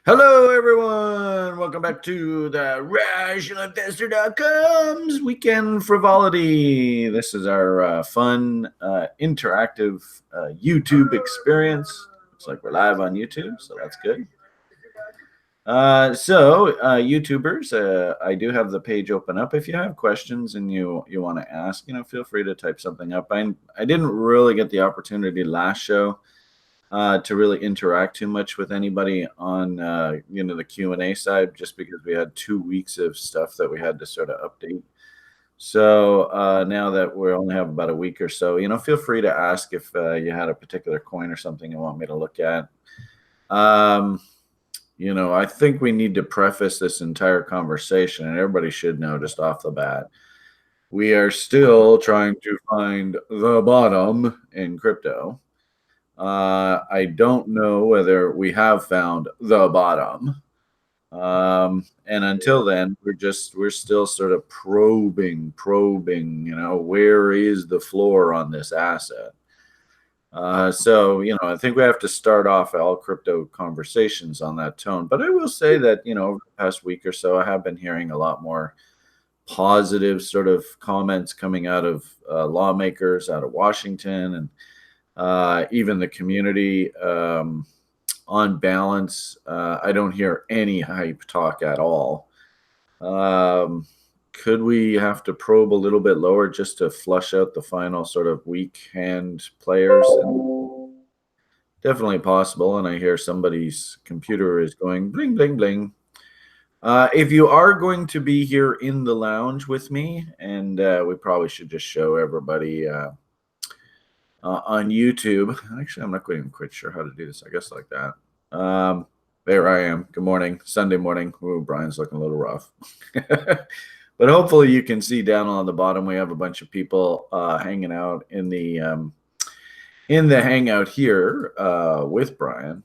Hello, everyone. Welcome back to the RationalInvestor.com's Weekend Frivolity. This is our fun, interactive YouTube experience. Looks like we're live on YouTube, so that's good. YouTubers, I do have the page open up. If you have questions and you want to ask, feel free to type something up. I didn't really get the opportunity last show to really interact too much with anybody on the Q&A side, just because we had 2 weeks of stuff that we had to sort of update. So now that we only have about a week or so, feel free to ask if you had a particular coin or something you want me to look at. I think we need to preface this entire conversation, and everybody should know just off the bat, we are still trying to find the bottom in crypto. I don't know whether we have found the bottom. And until then, we're still sort of probing, where is the floor on this asset? I think we have to start off all crypto conversations on that tone. But I will say that, over the past week or so, I have been hearing a lot more positive sort of comments coming out of lawmakers out of Washington and even the community. On balance, I don't hear any hype talk at all. Could we have to probe a little bit lower just to flush out the final sort of weak hand players? Definitely possible. And I hear somebody's computer is going bling, bling, bling. If you are going to be here in the lounge with me, and we probably should just show everybody on YouTube. Actually, I'm not quite sure how to do this. I guess like that. There I am. Good morning. Sunday morning. Ooh, Brian's looking a little rough. But hopefully you can see down on the bottom, we have a bunch of people hanging out in the hangout here with Brian.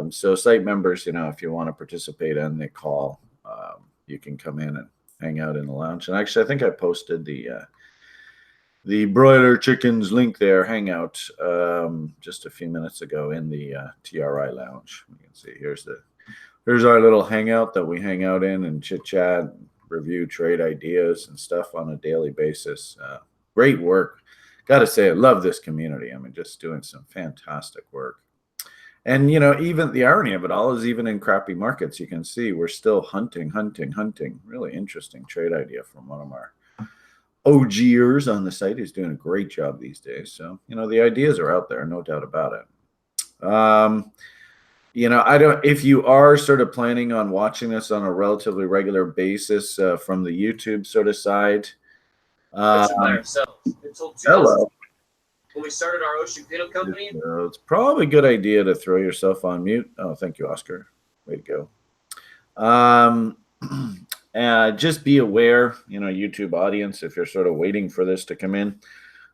So site members, if you want to participate in the call, you can come in and hang out in the lounge. And actually, I think I posted the Broiler Chickens link there, hangout, just a few minutes ago in the TRI lounge. You can see here's our little hangout that we hang out in and chit chat, review trade ideas and stuff on a daily basis. Great work. Got to say, I love this community. I mean, just doing some fantastic work. And, even the irony of it all is even in crappy markets, you can see we're still hunting. Really interesting trade idea from one of our OGers on the site who's doing a great job these days. So, the ideas are out there, no doubt about it. If you are sort of planning on watching this on a relatively regular basis from the YouTube sort of side. Hello. When we started our ocean cleanup company. It's probably a good idea to throw yourself on mute. Oh, thank you, Oscar. Way to go. Just be aware, YouTube audience, if you're sort of waiting for this to come in.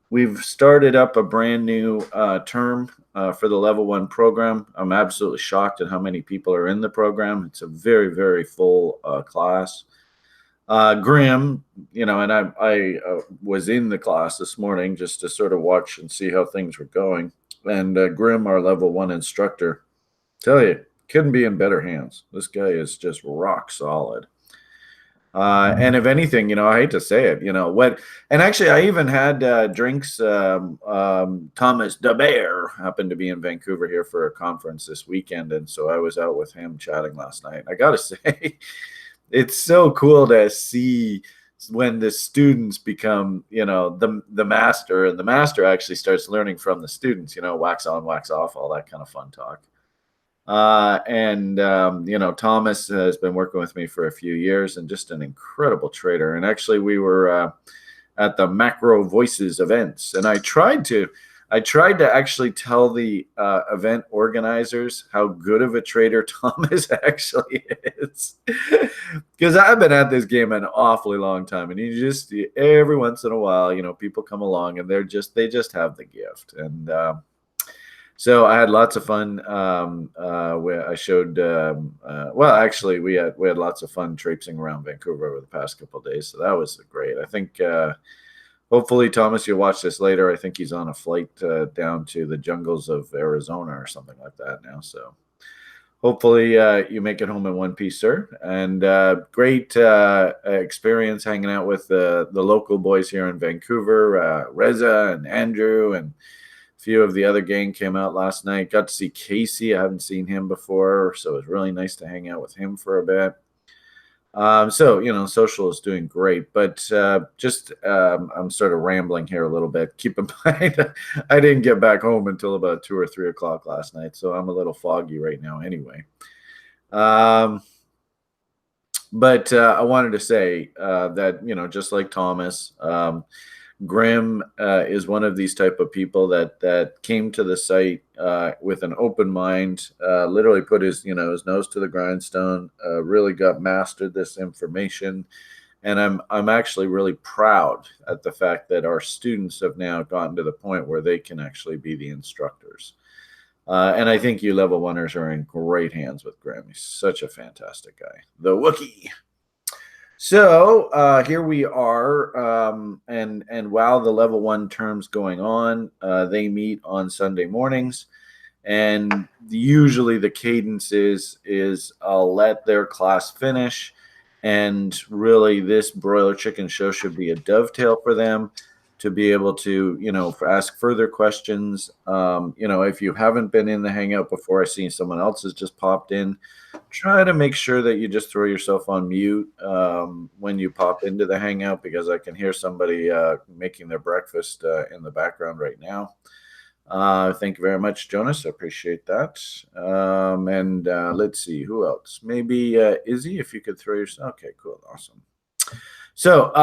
We've started up a brand new term for the Level 1 program. I'm absolutely shocked at how many people are in the program. It's a very, very full class. Grim, and I was in the class this morning just to sort of watch and see how things were going. And Grim, our Level 1 instructor, tell you, couldn't be in better hands. This guy is just rock solid. And if anything, I hate to say it, and actually I even had drinks. Thomas the Bear happened to be in Vancouver here for a conference this weekend. And so I was out with him chatting last night. I got to say, it's so cool to see when the students become, the master, and the master actually starts learning from the students, wax on, wax off, all that kind of fun talk. Thomas has been working with me for a few years and just an incredible trader. And actually we were at the Macro Voices events, and I tried to actually tell the event organizers how good of a trader Thomas actually is, because I've been at this game an awfully long time, and you just every once in a while, people come along and they just have the gift. And so I had lots of fun. Where I showed, actually, we had lots of fun traipsing around Vancouver over the past couple of days. So that was great. I think hopefully, Thomas, you'll watch this later. I think he's on a flight down to the jungles of Arizona or something like that now. So hopefully you make it home in one piece, sir. And great experience hanging out with the local boys here in Vancouver, Reza and Andrew, and a few of the other gang came out last night. Got to see Casey. I haven't seen him before, so it was really nice to hang out with him for a bit. So, social is doing great, but just I'm sort of rambling here a little bit. Keep in mind, I didn't get back home until about 2 or 3 o'clock last night, so I'm a little foggy right now anyway. Um, but I wanted to say that, just like Thomas, Grim is one of these type of people that came to the site with an open mind, literally put his nose to the grindstone, really got mastered this information, and I'm actually really proud at the fact that our students have now gotten to the point where they can actually be the instructors. And I think you level oneers are in great hands with Grim. He's such a fantastic guy. The Wookiee. So here we are, and while the level 1 term's going on, they meet on Sunday mornings, and usually the cadence is I'll let their class finish, and really this broiler chicken show should be a dovetail for them to be able to ask further questions. If you haven't been in the hangout before, I see someone else has just popped in. Try to make sure that you just throw yourself on mute when you pop into the hangout, because I can hear somebody making their breakfast in the background right now. Thank you very much, Jonas. I appreciate that. And let's see, who else? Maybe Izzy, if you could throw yourself. Okay, cool, awesome. So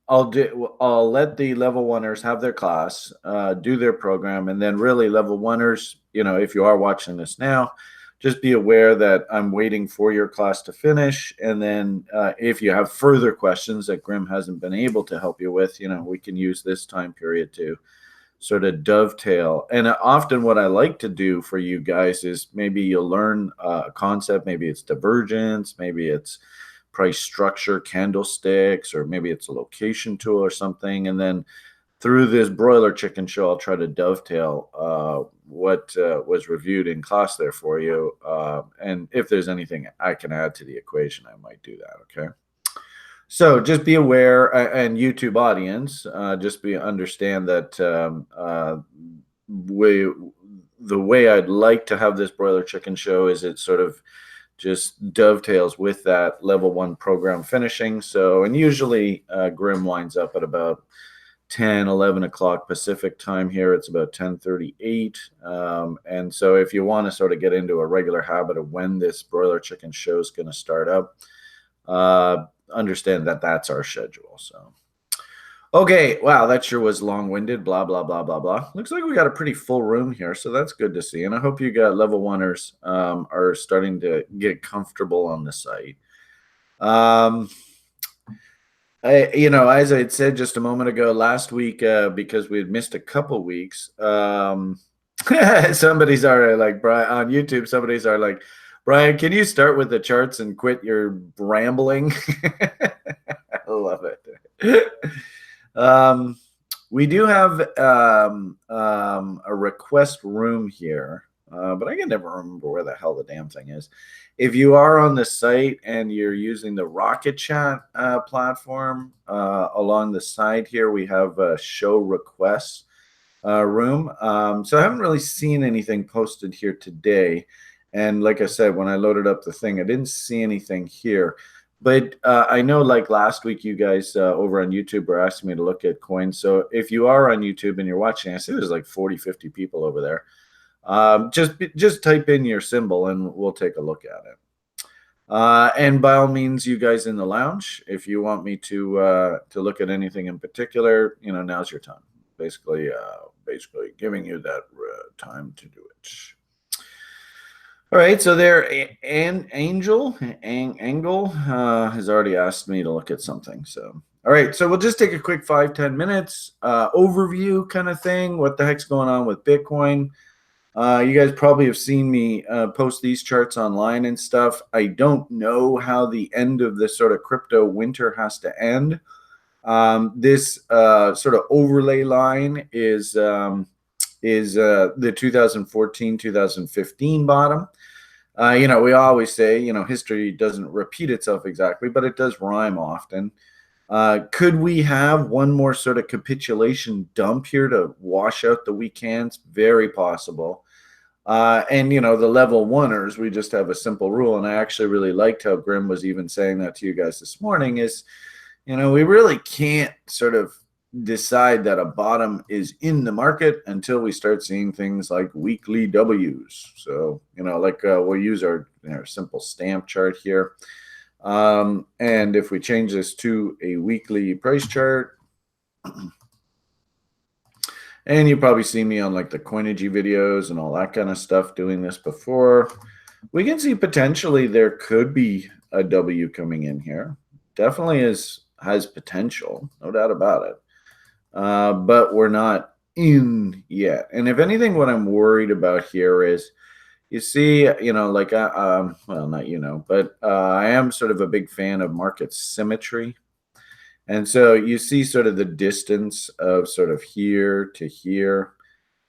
I'll let the level oneers have their class, do their program, and then really level oneers, if you are watching this now, just be aware that I'm waiting for your class to finish. And then if you have further questions that Grim hasn't been able to help you with, we can use this time period to sort of dovetail. And often what I like to do for you guys is maybe you'll learn a concept, maybe it's divergence, maybe it's price structure, candlesticks, or maybe it's a location tool or something. And then through this broiler chicken show, I'll try to dovetail what was reviewed in class there for you. And if there's anything I can add to the equation, I might do that. Okay. So just be aware, and YouTube audience, understand that the way I'd like to have this broiler chicken show is it sort of just dovetails with that level 1 program finishing. So, and usually Grim winds up at about 10, 11 o'clock Pacific time here. It's about 10:38. And so if you want to sort of get into a regular habit of when this broiler chicken show is going to start up, understand that that's our schedule. So, okay, wow, that sure was long-winded, blah, blah, blah, blah, blah. Looks like we got a pretty full room here, so that's good to see. And I hope you got level oneers are starting to get comfortable on the site. As I had said just a moment ago, last week, because we had missed a couple weeks, somebody's already like, Brian, on YouTube, somebody's are like, Brian, can you start with the charts and quit your rambling? I love it. We do have a request room here, but I can never remember where the hell the damn thing is. If you are on the site and you're using the Rocket Chat platform, along the side here, we have a show requests room. So I haven't really seen anything posted here today. And like I said, when I loaded up the thing, I didn't see anything here. But I know, like last week, you guys over on YouTube were asking me to look at coins. So if you are on YouTube and you're watching, I see there's like 40, 50 people over there. Just type in your symbol and we'll take a look at it. And by all means, you guys in the lounge, if you want me to look at anything in particular, now's your time. Basically giving you that time to do it. All right, so there, Angle has already asked me to look at something. So, all right, so we'll just take a quick 5-10 minutes overview kind of thing. What the heck's going on with Bitcoin? You guys probably have seen me post these charts online and stuff. I don't know how the end of this sort of crypto winter has to end. This sort of overlay line is the 2014-2015 bottom. We always say, history doesn't repeat itself exactly, but it does rhyme often. Could we have one more sort of capitulation dump here to wash out the weak hands? Very possible. And the level oneers, we just have a simple rule. And I actually really liked how Grim was even saying that to you guys this morning is, we really can't sort of decide that a bottom is in the market until we start seeing things like weekly W's. So, we'll use our simple stamp chart here. And if we change this to a weekly price chart, and you probably see me on like the Coinergy videos and all that kind of stuff doing this before, we can see potentially there could be a W coming in here. Definitely has potential, no doubt about it. But we're not in yet. And if anything, what I'm worried about here is, you see, like, well, not, but I am sort of a big fan of market symmetry. And so you see sort of the distance of sort of here to here.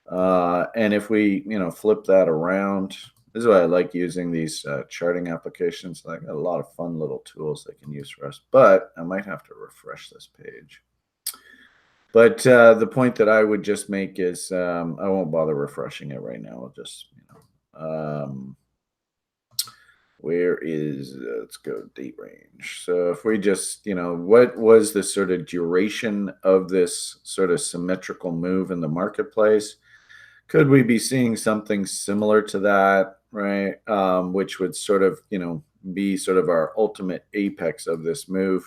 And if we, flip that around, this is why I like using these charting applications. I got a lot of fun little tools they can use for us, but I might have to refresh this page. But the point that I would just make is I won't bother refreshing it right now. I'll just, where is, let's go date range. So if we just, what was the sort of duration of this sort of symmetrical move in the marketplace? Could we be seeing something similar to that, right? Which would sort of, be sort of our ultimate apex of this move.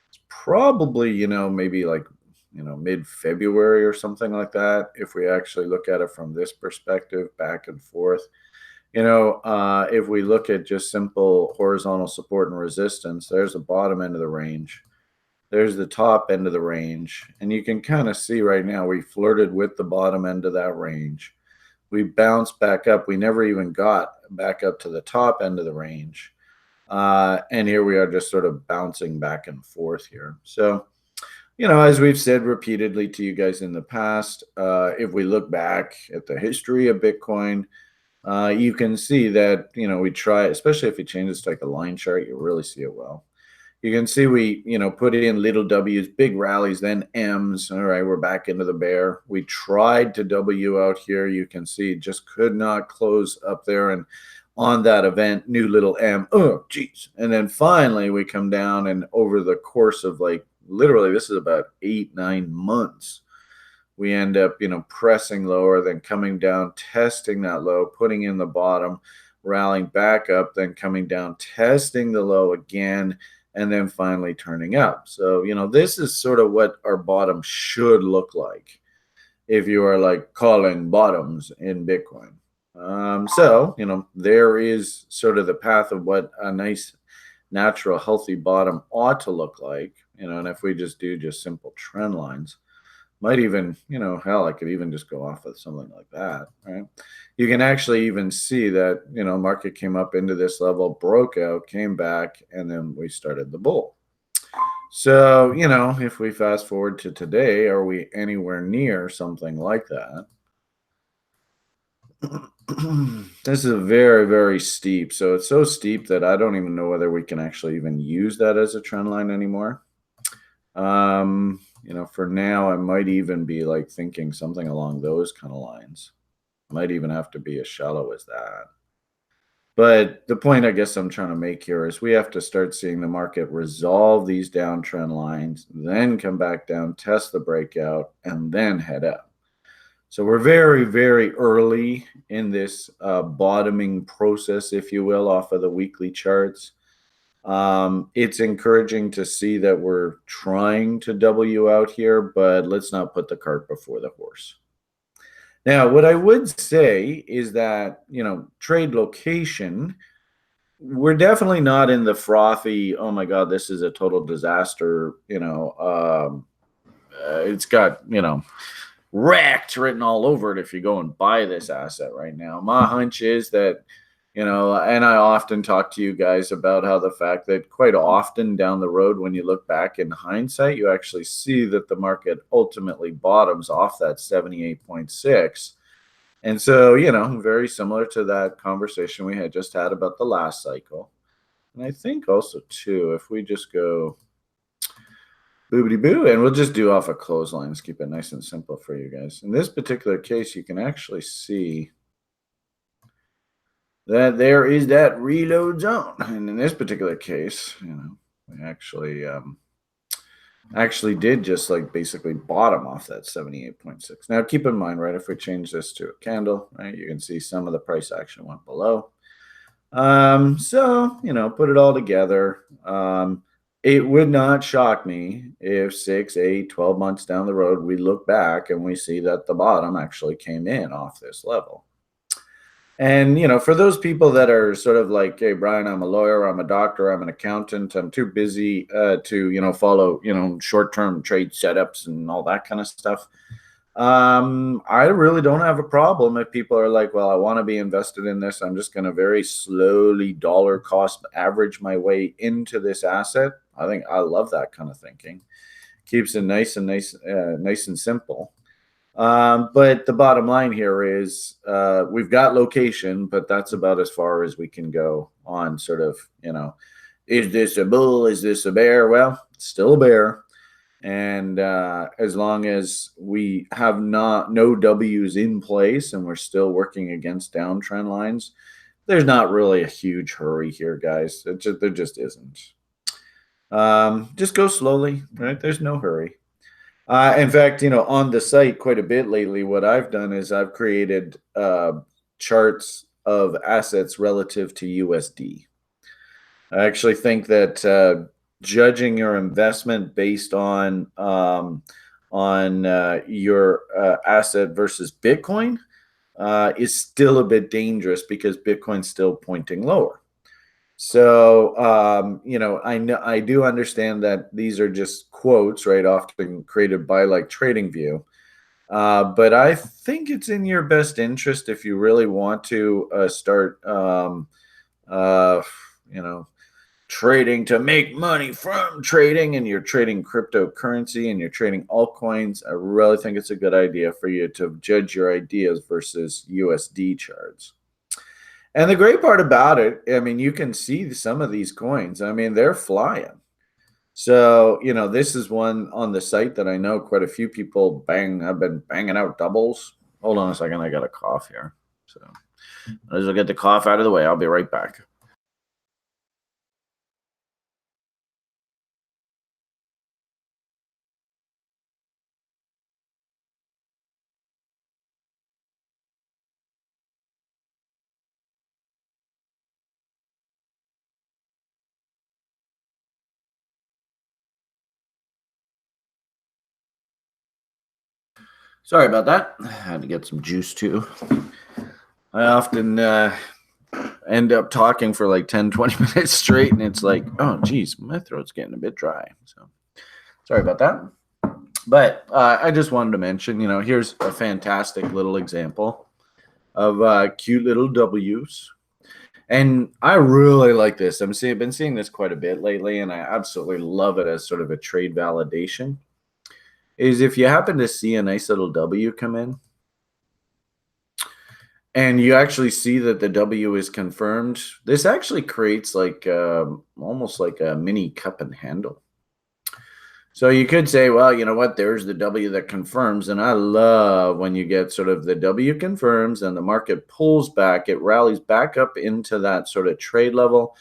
It's probably, maybe like, mid-February or something like that. If we actually look at it from this perspective, back and forth. If we look at just simple horizontal support and resistance, there's the bottom end of the range. There's the top end of the range. And you can kind of see right now we flirted with the bottom end of that range. We bounced back up. We never even got back up to the top end of the range. And here we are just sort of bouncing back and forth here. So, as we've said repeatedly to you guys in the past, if we look back at the history of Bitcoin, you can see that, we try, especially if you change this to like a line chart, you really see it well. You can see we, put in little W's, big rallies, then M's. All right, we're back into the bear. We tried to W out here. You can see just could not close up there. And on that event, new little M. Oh, geez. And then finally we come down, and over the course of like literally, this is about 8-9 months, we end up, pressing lower, then coming down, testing that low, putting in the bottom, rallying back up, then coming down, testing the low again, and then finally turning up. So, this is sort of what our bottom should look like if you are like calling bottoms in Bitcoin. So, there is sort of the path of what a nice, natural, healthy bottom ought to look like, and if we just do just simple trend lines, might even, hell, I could even just go off with something like that, right? You can actually even see that, market came up into this level, broke out, came back, and then we started the bull. So, if we fast forward to today, are we anywhere near something like that? This is very, very steep. So it's so steep that I don't even know whether we can actually even use that as a trend line anymore. For now, I might even be like thinking something along those kind of lines. Might even have to be as shallow as that. But the point I guess I'm trying to make here is we have to start seeing the market resolve these downtrend lines, then come back down, test the breakout, and then head up. So we're very, very early in this bottoming process, if you will, off of the weekly charts. It's encouraging to see that we're trying to W out here, but let's not put the cart before the horse. Now, what I would say is that, trade location, we're definitely not in the frothy, oh my God, this is a total disaster, it's got, wrecked written all over it if you go and buy this asset right now. My hunch is that, and I often talk to you guys about how the fact that quite often down the road, when you look back in hindsight, you actually see that the market ultimately bottoms off that 78.6 And so, very similar to that conversation we had just had about the last cycle. And I think also, too, if we just go boobity boo, and we'll just do off a clothesline. Let's keep it nice and simple for you guys. In this particular case, you can actually see that there is that reload zone. And in this particular case, we actually did just like basically bottom off that 78.6. Now keep in mind, right, if we change this to a candle, right, you can see some of the price action went below. So, put it all together. It would not shock me if 6, 8, 12 months down the road, we look back and we see that the bottom actually came in off this level. And, for those people that are sort of like, hey, Brian, I'm a lawyer, I'm a doctor, I'm an accountant, I'm too busy to, follow, short-term trade setups and all that kind of stuff. I really don't have a problem if people are like, well, I want to be invested in this. I'm just going to very slowly dollar cost average my way into this asset. I think I love that kind of thinking. Keeps it nice and simple. But the bottom line here is we've got location, but that's about as far as we can go on sort of, is this a bull? Is this a bear? Well, it's still a bear. And as long as we have no W's in place and we're still working against downtrend lines, there's not really a huge hurry here, guys. There just isn't. Just go slowly, right? There's no hurry. In fact, on the site quite a bit lately, what I've done is I've created charts of assets relative to USD. I actually think that judging your investment based on your asset versus Bitcoin is still a bit dangerous because Bitcoin's still pointing lower. So, I do understand that these are just quotes, right, often created by like TradingView. But I think it's in your best interest if you really want to start, trading to make money from trading, and you're trading cryptocurrency and you're trading altcoins. I really think it's a good idea for you to judge your ideas versus USD charts. And the great part about it, I mean, you can see some of these coins. I mean, they're flying. So, this is one on the site that I know quite a few people have been banging out doubles. Hold on a second. I got a cough here. So as I get the cough out of the way, I'll be right back. Sorry about that. I had to get some juice too. I often end up talking for like 10, 20 minutes straight, and it's like, oh, geez, my throat's getting a bit dry. So sorry about that. But I just wanted to mention, here's a fantastic little example of cute little W's. And I really like this. I've been seeing this quite a bit lately, and I absolutely love it as sort of a trade validation. Is if you happen to see a nice little W come in, and you actually see that the W is confirmed, this actually creates like almost like a mini cup and handle. So you could say, well, you know what, there's the W that confirms. And I love when you get sort of the W confirms and the market pulls back, it rallies back up into that sort of trade level,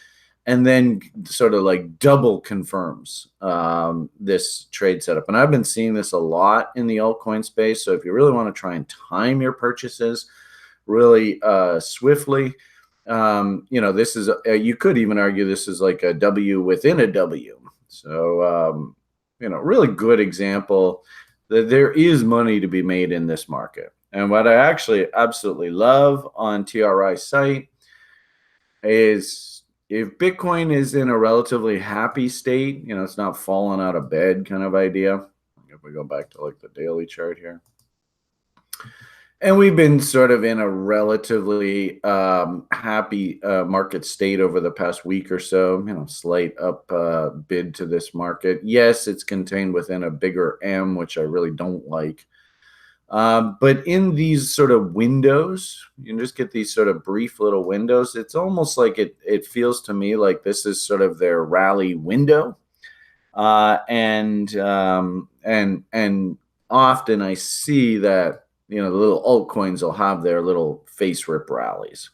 and then sort of like double confirms this trade setup. And I've been seeing this a lot in the altcoin space. So if you really want to try and time your purchases really swiftly, this is, you could even argue this is like a W within a W. So, really good example that there is money to be made in this market. And what I actually absolutely love on TRI's site is if Bitcoin is in a relatively happy state, it's not falling out of bed kind of idea. If we go back to like the daily chart here. And we've been sort of in a relatively happy market state over the past week or so, slight up bid to this market. Yes, it's contained within a bigger M, which I really don't like. But in these sort of windows, you can just get these sort of brief little windows. It's almost like it feels to me like this is sort of their rally window. And often I see that, the little altcoins will have their little face rip rallies.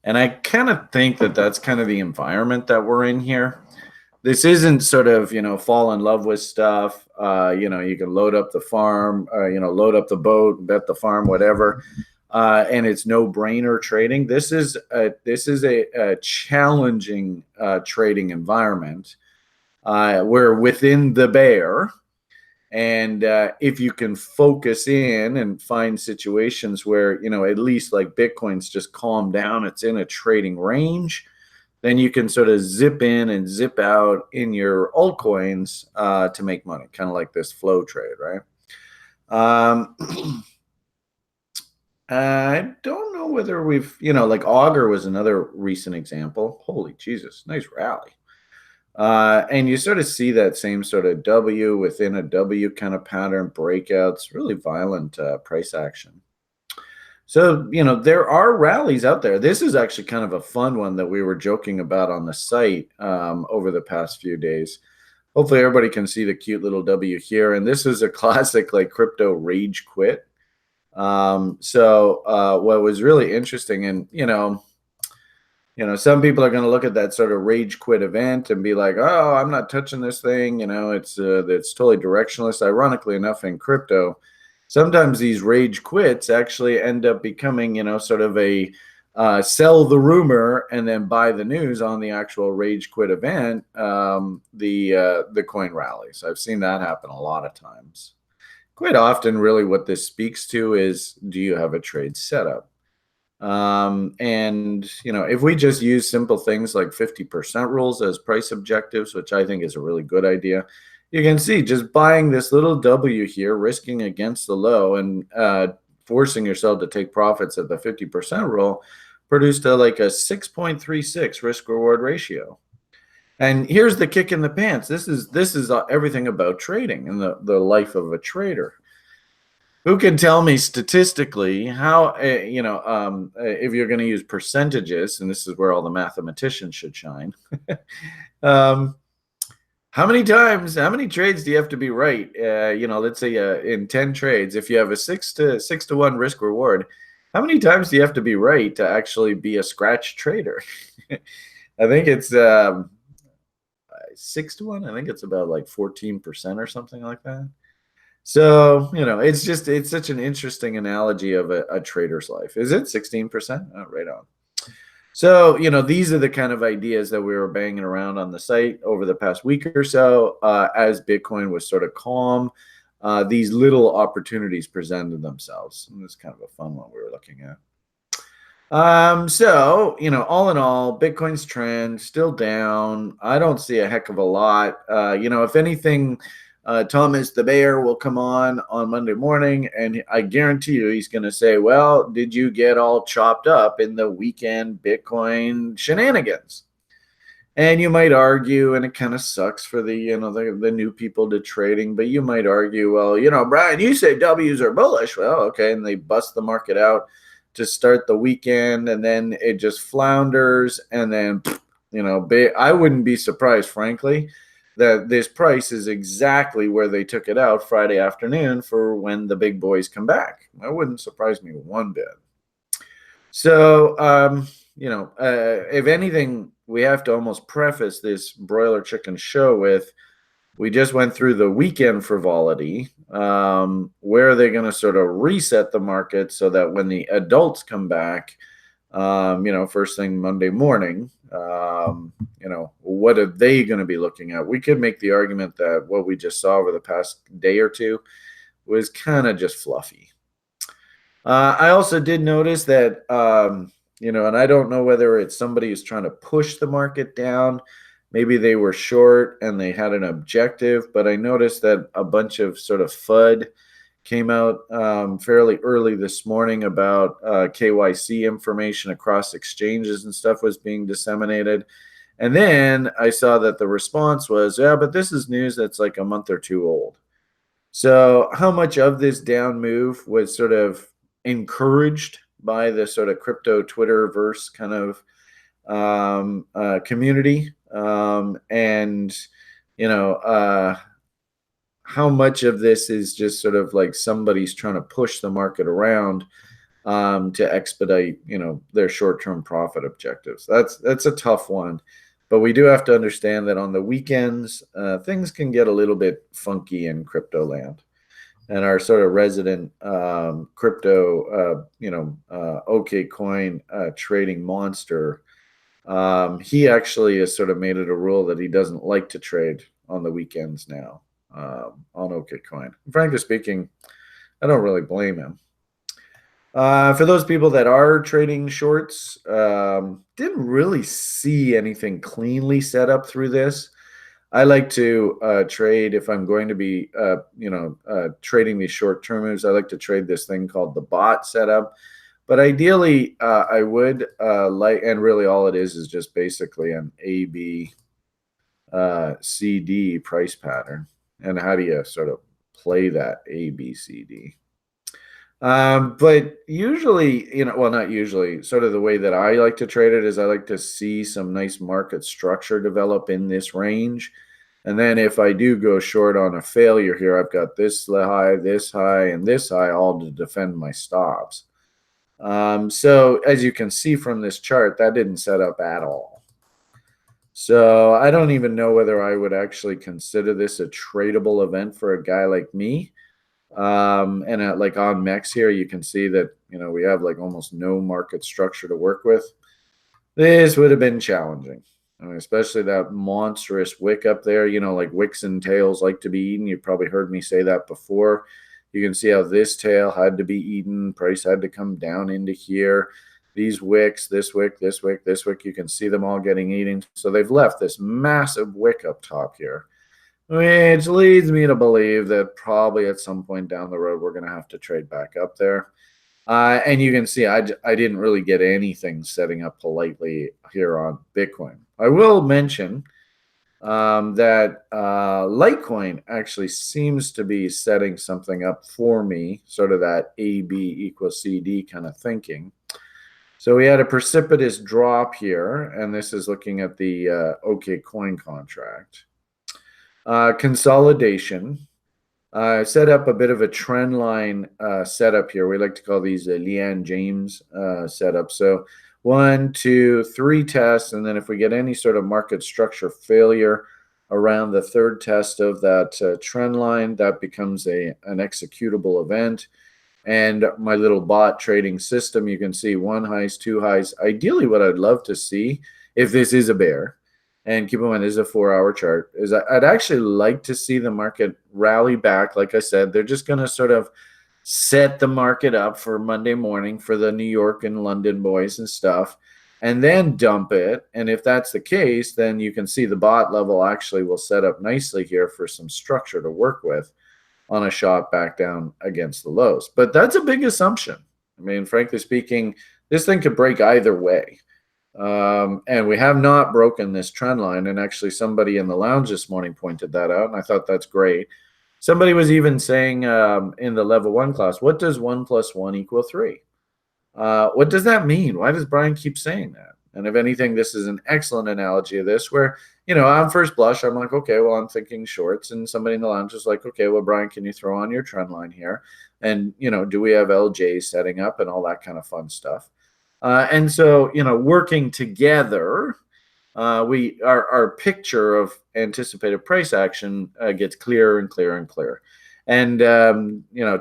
And I kind of think that that's kind of the environment that we're in here. This isn't sort of, fall in love with stuff. You can load up the farm, load up the boat, bet the farm, whatever. And it's no brainer trading. This is a challenging trading environment. We're within the bear. And if you can focus in and find situations where, at least like Bitcoin's just calmed down, it's in a trading range, then you can sort of zip in and zip out in your altcoins to make money, kind of like this flow trade, right? I don't know whether we've, like Augur was another recent example. Holy Jesus, nice rally. And you sort of see that same sort of W within a W kind of pattern breakouts, really violent price action. So, there are rallies out there. This is actually kind of a fun one that we were joking about on the site over the past few days. Hopefully everybody can see the cute little W here. And this is a classic like crypto rage quit. What was really interesting, and, some people are going to look at that sort of rage quit event and be like, oh, I'm not touching this thing. It's totally directionless. Ironically enough, in crypto, sometimes these rage quits actually end up becoming, sort of a sell the rumor and then buy the news on the actual rage quit event. The coin rallies. I've seen that happen a lot of times. Quite often, really what this speaks to is, do you have a trade setup? If we just use simple things like 50% rules as price objectives, which I think is a really good idea, you can see just buying this little W here, risking against the low and forcing yourself to take profits at the 50% rule produced like a 6.36 risk reward ratio. And here's the kick in the pants. This is everything about trading and the life of a trader. Who can tell me statistically how, if you're going to use percentages, and this is where all the mathematicians should shine, how many trades do you have to be right? Let's say in 10 trades, if you have a 6 to 1 risk reward, how many times do you have to be right to actually be a scratch trader? I think it's 6 to 1. I think it's about like 14% or something like that. So, it's such an interesting analogy of a trader's life. Is it 16%? Oh, right on. So, these are the kind of ideas that we were banging around on the site over the past week or so. As Bitcoin was sort of calm, these little opportunities presented themselves. And this is kind of a fun one we were looking at. All in all, Bitcoin's trend still down. I don't see a heck of a lot. If anything, Thomas the Bear will come on Monday morning, and I guarantee you he's going to say, well, did you get all chopped up in the weekend Bitcoin shenanigans? And you might argue, and it kind of sucks for the new people to trading, but you might argue, well, Brian, you say W's are bullish. Well, okay, and they bust the market out to start the weekend, and then it just flounders, and then, I wouldn't be surprised, frankly, that this price is exactly where they took it out Friday afternoon for when the big boys come back. That wouldn't surprise me one bit. So, if anything, we have to almost preface this broiler chicken show with, we just went through the weekend frivolity. Where are they going to sort of reset the market so that when the adults come back, first thing Monday morning, what are they going to be looking at? We could make the argument that what we just saw over the past day or two was kind of just fluffy. I also did notice that, and I don't know whether it's somebody who's trying to push the market down. Maybe they were short and they had an objective, but I noticed that a bunch of sort of FUD came out fairly early this morning about KYC information across exchanges and stuff was being disseminated. And then I saw that the response was, yeah, but this is news that's like a month or two old. So how much of this down move was sort of encouraged by the sort of crypto Twitterverse kind of community, and you know, how much of this is just sort of like somebody's trying to push the market around to expedite, their short-term profit objectives. That's a tough one, but we do have to understand that on the weekends, things can get a little bit funky in crypto land. And our sort of resident crypto, OK coin trading monster, he actually has sort of made it a rule that he doesn't like to trade on the weekends now on OK coin. Frankly speaking, I don't really blame him. For those people that are trading shorts, didn't really see anything cleanly set up through this. I like to trade if I'm going to be, trading these short-term moves. I like to trade this thing called the bot setup. But ideally, I would like, and really all it is just basically an A, B, C, D price pattern. And how do you sort of play that A, B, C, D? But usually, well, not usually, sort of the way that I like to trade it is I like to see some nice market structure develop in this range. And then if I do go short on a failure here, I've got this high, and this high, all to defend my stops. So as you can see from this chart, that didn't set up at all. So I don't even know whether I would actually consider this a tradable event for a guy like me. And like on MEX here, you can see that, we have like almost no market structure to work with. This would have been challenging. I mean, especially that monstrous wick up there, like wicks and tails like to be eaten. You've probably heard me say that before. You can see how this tail had to be eaten. Price had to come down into here. These wicks, this wick, this wick, this wick, you can see them all getting eaten. So they've left this massive wick up top here, which leads me to believe that probably at some point down the road, we're going to have to trade back up there. And you can see I didn't really get anything setting up politely here on Bitcoin. I will mention that Litecoin actually seems to be setting something up for me, sort of that AB equals CD kind of thinking. So we had a precipitous drop here, and this is looking at the OK coin contract. Consolidation. Set up a bit of a trend line setup here. We like to call these Leanne James setup. So 1, 2, 3 tests, and then if we get any sort of market structure failure around the third test of that trend line, that becomes an executable event. And my little bot trading system, you can see 1 highs, 2 highs. Ideally, what I'd love to see, if this is a bear, and keep in mind this is a 4-hour chart, is I'd actually like to see the market rally back. Like I said, they're just going to sort of set the market up for Monday morning for the New York and London boys and stuff, and then dump it. And if that's the case, then you can see the bot level actually will set up nicely here for some structure to work with on a shot back down against the lows. But that's a big assumption. I mean, frankly speaking, this thing could break either way. And we have not broken this trend line. And actually, somebody in the lounge this morning pointed that out, and I thought that's great. Somebody was even saying in the level 1 class, what does 1 + 1 = 3? What does that mean? Why does Brian keep saying that? And if anything, this is an excellent analogy of this where, on first blush, I'm like, okay, well, I'm thinking shorts. And somebody in the lounge is like, okay, well, Brian, can you throw on your trend line here? And, do we have LJ setting up and all that kind of fun stuff? And so, working together, our picture of anticipated price action gets clearer and clearer and clearer. And,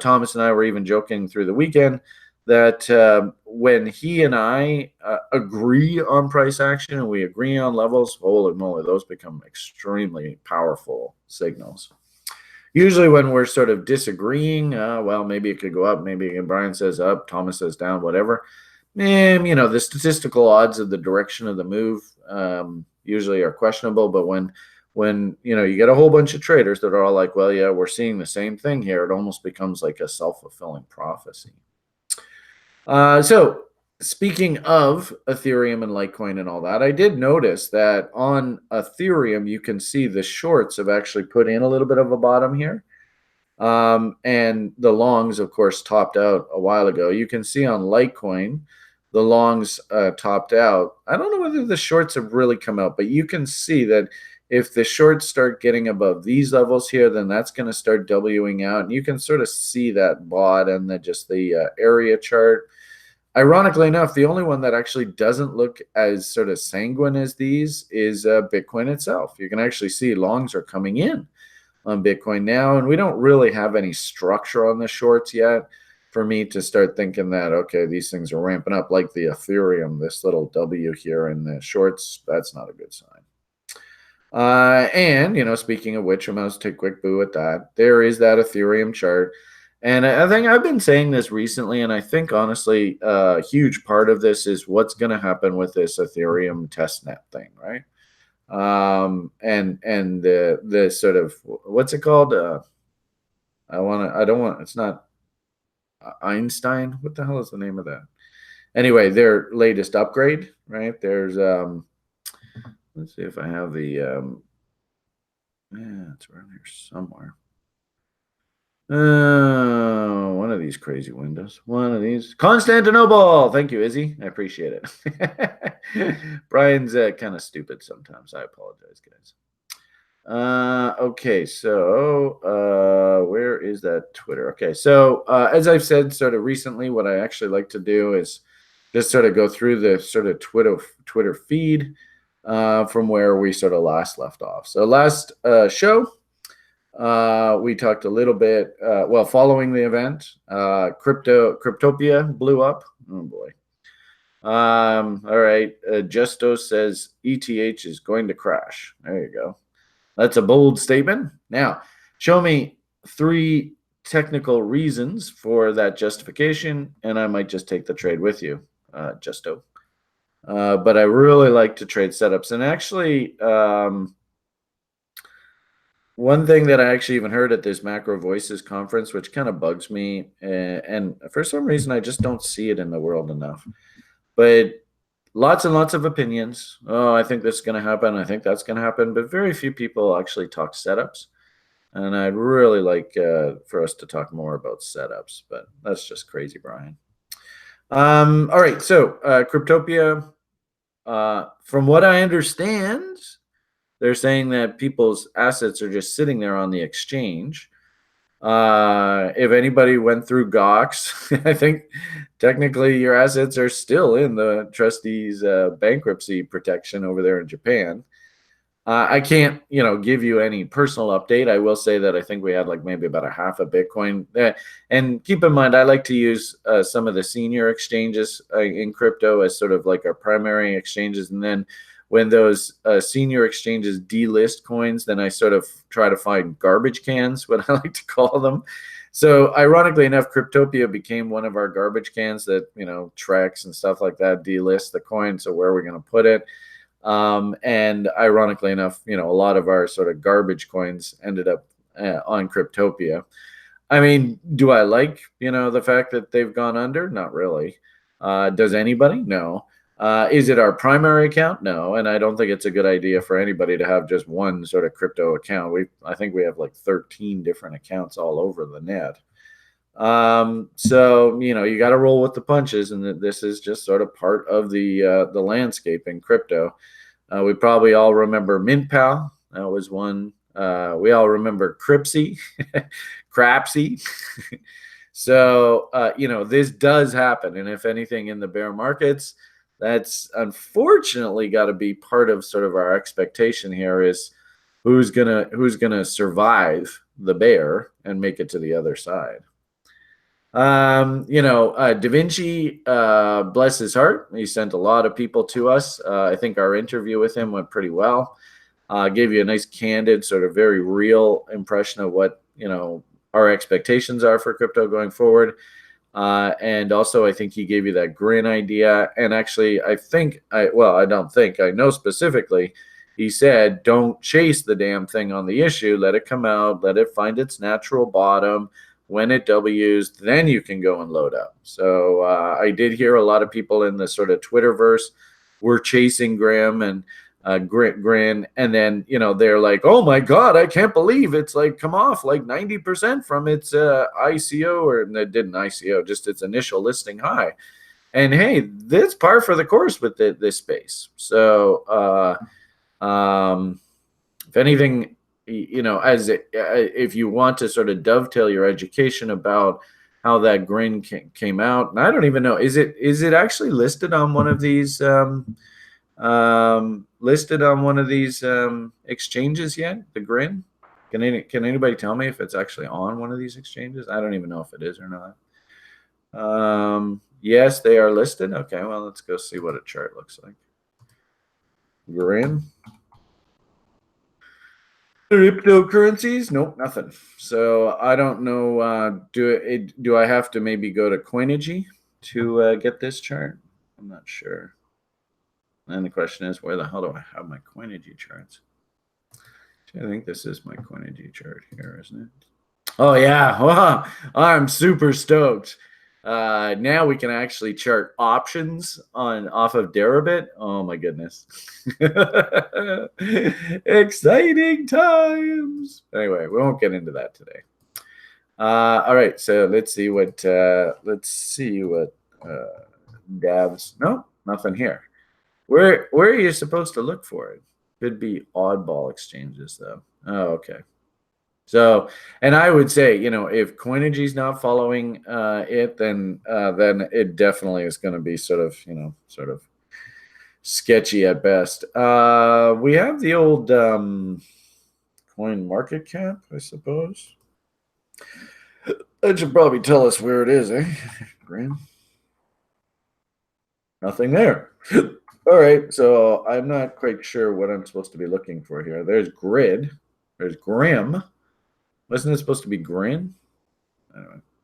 Thomas and I were even joking through the weekend that when he and I agree on price action and we agree on levels, holy moly, those become extremely powerful signals. Usually when we're sort of disagreeing, well, maybe it could go up, maybe Brian says up, Thomas says down, whatever. The statistical odds of the direction of the move usually are questionable. But when you get a whole bunch of traders that are all like, well, yeah, we're seeing the same thing here, it almost becomes like a self-fulfilling prophecy. So speaking of Ethereum and Litecoin and all that, I did notice that on Ethereum, you can see the shorts have actually put in a little bit of a bottom here. And the longs, of course, topped out a while ago. You can see on Litecoin, the longs topped out. I don't know whether the shorts have really come out, but you can see that if the shorts start getting above these levels here, then that's going to start Wing out. And you can sort of see that bot and just the area chart. Ironically enough, the only one that actually doesn't look as sort of sanguine as these is Bitcoin itself. You can actually see longs are coming in on Bitcoin now, and we don't really have any structure on the shorts yet for me to start thinking that, okay, these things are ramping up like the Ethereum, this little W here in the shorts. That's not a good sign. And, speaking of which, I'm going to take a quick boo at that. There is that Ethereum chart. And I think I've been saying this recently, and I think, honestly, a huge part of this is what's going to happen with this Ethereum testnet thing, right? And the sort of, what's it called? It's not Einstein. What the hell is the name of that? Anyway, their latest upgrade, right? There's, let's see if I have the, it's around here somewhere. One of these crazy windows. One of these. Constantinople. Thank you, Izzy. I appreciate it. Brian's kind of stupid sometimes. I apologize, guys. Okay, so where is that Twitter? Okay, so as I've said sort of recently, what I actually like to do is just sort of go through the sort of Twitter feed from where we sort of last left off. So last show, we talked a little bit, following the event, Cryptopia blew up. Oh boy. All right. Justo says ETH is going to crash. There you go. That's a bold statement. Now, show me 3 technical reasons for that justification, and I might just take the trade with you, Justo. But I really like to trade setups. And actually, one thing that I actually even heard at this Macro Voices conference, which kind of bugs me, and for some reason I just don't see it in the world enough, but lots and lots of opinions. Oh, I think this is going to happen. I think that's going to happen. But very few people actually talk setups. And I'd really like for us to talk more about setups, but that's just crazy, Brian. All right, so Cryptopia, from what I understand, they're saying that people's assets are just sitting there on the exchange. If anybody went through Gox, I think technically your assets are still in the trustees' bankruptcy protection over there in Japan. I can't, give you any personal update. I will say that I think we had like maybe about a half a Bitcoin. And keep in mind, I like to use some of the senior exchanges in crypto as sort of like our primary exchanges. And then when those senior exchanges delist coins, then I sort of try to find garbage cans, what I like to call them. So ironically enough, Cryptopia became one of our garbage cans that, Trex and stuff like that delist the coin. So where are we going to put it? And ironically enough, a lot of our sort of garbage coins ended up on Cryptopia. I mean, do I like, the fact that they've gone under? Not really. Does anybody? No. Is it our primary account? No. And I don't think it's a good idea for anybody to have just one sort of crypto account. I think we have like 13 different accounts all over the net. So, you got to roll with the punches, and this is just sort of part of the landscape in crypto. We probably all remember MintPal. That was one. We all remember Cripsy, Crapsy. So, this does happen. And if anything in the bear markets, that's unfortunately got to be part of sort of our expectation here is who's gonna survive the bear and make it to the other side. Da Vinci, bless his heart, he sent a lot of people to us. I think our interview with him went pretty well. Gave you a nice, candid, sort of very real impression of what our expectations are for crypto going forward. And also, I think he gave you that grin idea. And actually, I know specifically, he said, don't chase the damn thing on the issue. Let it come out. Let it find its natural bottom. When it W's, then you can go and load up. So I did hear a lot of people in the sort of Twitterverse were chasing Graham. And grin, and then they're like, oh my god, I can't believe it's like come off like 90% from its ICO, or it didn't ICO, just its initial listing high. And hey, this par for the course with this space. So if anything, if you want to sort of dovetail your education about how that grin came out, and I don't even know, is it actually listed on one of these exchanges yet? The grin. Can anybody tell me if it's actually on one of these exchanges? I don't even know if it is or not. Yes, they are listed. Okay, well, let's go see what a chart looks like. Grin. Cryptocurrencies? Nope, nothing. So I don't know. Do I have to maybe go to Coinigy to get this chart? I'm not sure. And the question is, where the hell do I have my Coinigy charts? I think this is my Coinigy chart here, isn't it? Oh yeah, wow. I'm super stoked. Now we can actually chart options off of Deribit. Oh my goodness. Exciting times. Anyway, we won't get into that today. All right, so let's see what Davs. No, nothing here. Where are you supposed to look for it? Could be oddball exchanges though. Oh, okay. So, and I would say, if Coinigy is not following it, then it definitely is going to be sort of sketchy at best. We have the old coin market cap, I suppose. That should probably tell us where it is, eh? Graham? Nothing there. All right, so I'm not quite sure what I'm supposed to be looking for here. There's grid. There's Grim. Wasn't it supposed to be Grin?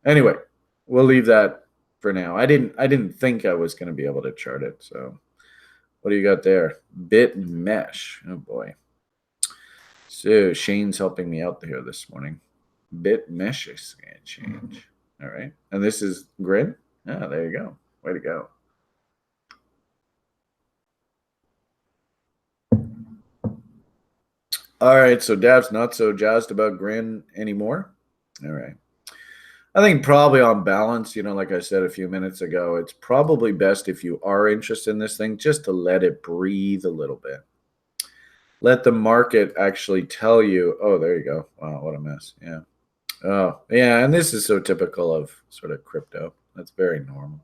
Anyway, we'll leave that for now. I didn't think I was going to be able to chart it. So what do you got there? Bit mesh. Oh boy. So Shane's helping me out here this morning. Bit mesh is going to change. All right. And this is Grin. Ah, there you go. Way to go. All right, so Dav's not so jazzed about Grin anymore. All right. I think probably on balance, like I said a few minutes ago, it's probably best if you are interested in this thing just to let it breathe a little bit. Let the market actually tell you, oh, there you go. Wow, what a mess. Yeah. Oh, yeah, and this is so typical of sort of crypto. That's very normal.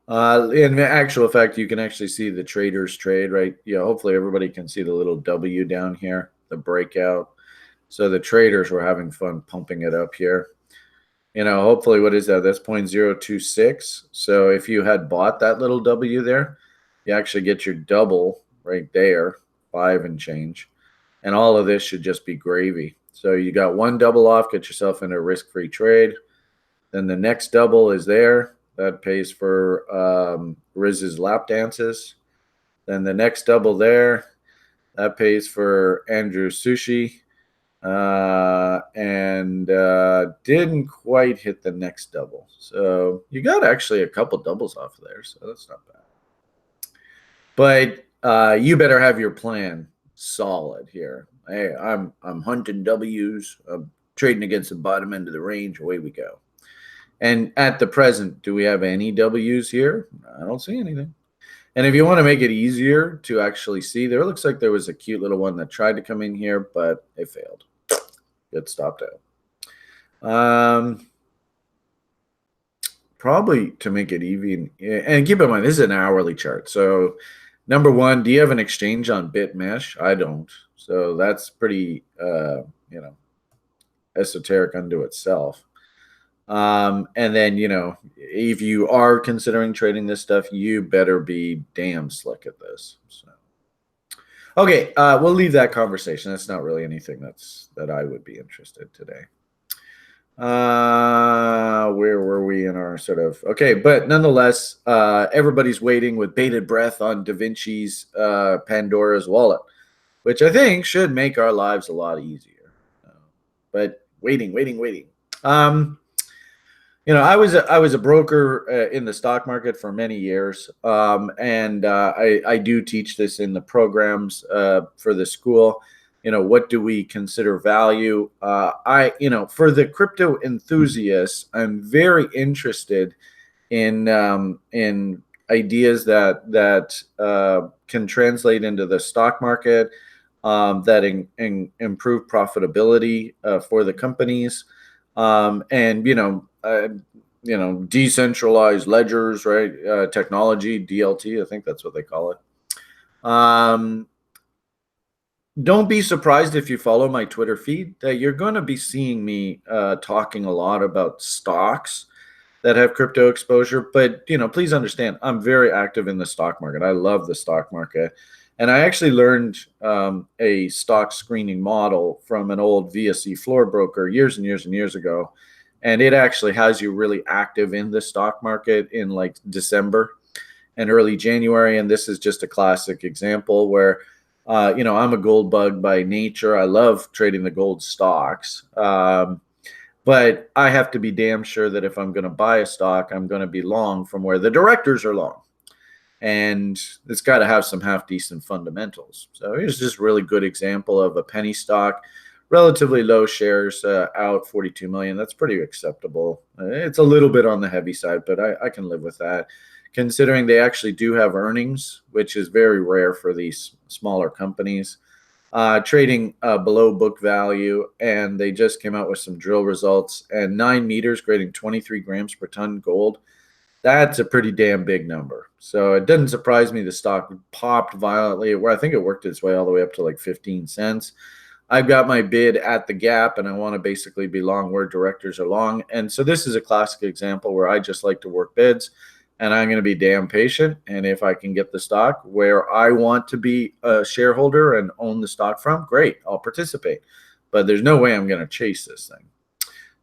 In actual fact, you can actually see the traders trade, right? Hopefully everybody can see the little W down here, the breakout. So the traders were having fun pumping it up here. Hopefully, what is that? That's 0.026. So if you had bought that little W there, you actually get your double right there, 5 and change. And all of this should just be gravy. So you got one double off, get yourself into a risk-free trade. Then the next double is there. That pays for Riz's lap dances. Then the next double there, that pays for Andrew's sushi. And didn't quite hit the next double. So you got actually a couple doubles off there. So that's not bad. But you better have your plan solid here. Hey, I'm hunting W's. I'm trading against the bottom end of the range. Away we go. And at the present, do we have any W's here? I don't see anything. And if you want to make it easier to actually see, there looks like there was a cute little one that tried to come in here, but it failed. It stopped out. Probably to make it even, and keep in mind, this is an hourly chart. So number one, do you have an exchange on BitMesh? I don't. So that's pretty, esoteric unto itself. And then, if you are considering trading this stuff, you better be damn slick at this. So, okay, we'll leave that conversation. That's not really anything that I would be interested today. Where were we in our sort of okay? But nonetheless, everybody's waiting with bated breath on Da Vinci's Pandora's wallet, which I think should make our lives a lot easier. But waiting. I was a broker in the stock market for many years, and I do teach this in the programs for the school. What do we consider value? For the crypto enthusiasts, I'm very interested in ideas that can translate into the stock market, that improve profitability for the companies, and decentralized ledgers, right? Technology, DLT, I think that's what they call it. Don't be surprised if you follow my Twitter feed that you're going to be seeing me talking a lot about stocks that have crypto exposure. But please understand, I'm very active in the stock market. I love the stock market, and I actually learned a stock screening model from an old VSC floor broker years and years and years ago, and it actually has you really active in the stock market in like December and early January. And this is just a classic example where I'm a gold bug by nature. I love trading the gold stocks. But I have to be damn sure that if I'm going to buy a stock, I'm going to be long from where the directors are long. And it's got to have some half decent fundamentals. So here's just a really good example of a penny stock, relatively low shares, out 42 million. That's pretty acceptable. It's a little bit on the heavy side, but I can live with that, considering they actually do have earnings, which is very rare for these smaller companies. Trading below book value, and they just came out with some drill results, and 9 meters grading 23 grams per ton gold. That's a pretty damn big number. So it doesn't surprise me the stock popped violently, where I think it worked its way all the way up to like 15 cents. I've got my bid at the gap, and I want to basically be long where directors are long. And so this is a classic example where I just like to work bids, and I'm going to be damn patient. And if I can get the stock where I want to be a shareholder and own the stock from, great, I'll participate. But there's no way I'm going to chase this thing.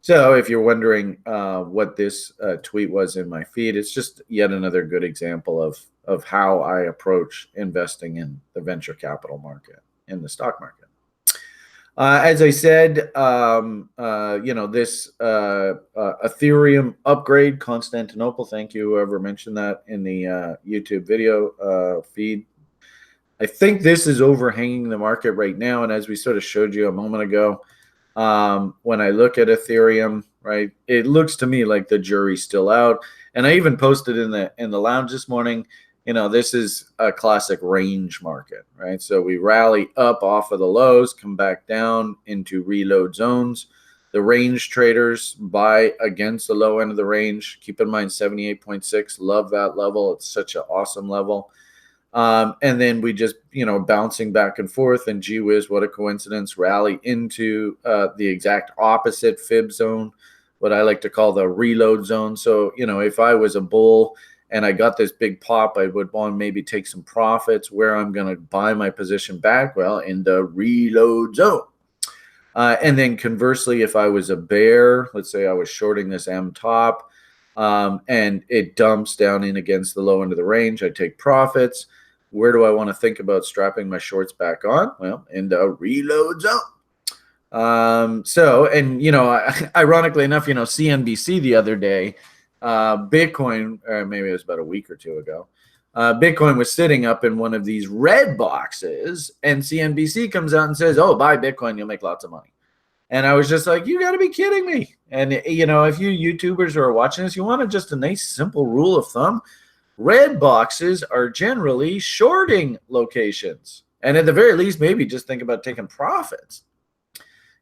So if you're wondering what this tweet was in my feed, it's just yet another good example of how I approach investing in the venture capital market, in the stock market. As I said, this Ethereum upgrade, Constantinople. Thank you, whoever mentioned that in the YouTube video feed. I think this is overhanging the market right now. And as we sort of showed you a moment ago, when I look at Ethereum, right, it looks to me like the jury's still out. And I even posted in the lounge this morning, this is a classic range market, right? So we rally up off of the lows, come back down into reload zones. The range traders buy against the low end of the range. Keep in mind 78.6, love that level. It's such an awesome level. And then we just, bouncing back and forth, and gee whiz, what a coincidence, rally into the exact opposite fib zone, what I like to call the reload zone. So, if I was a bull and I got this big pop, I would want to maybe take some profits. Where I'm going to buy my position back? Well, in the reload zone. And then conversely, if I was a bear, let's say I was shorting this M top, and it dumps down in against the low end of the range, I take profits. Where do I want to think about strapping my shorts back on? Well, in the reload zone. Ironically enough, CNBC the other day, Bitcoin, or maybe it was about a week or two ago, Bitcoin was sitting up in one of these red boxes, and CNBC comes out and says, "Oh, buy Bitcoin, you'll make lots of money." And I was just like, you got to be kidding me. And, if you YouTubers are watching this, you want just a nice, simple rule of thumb. Red boxes are generally shorting locations. And at the very least, maybe just think about taking profits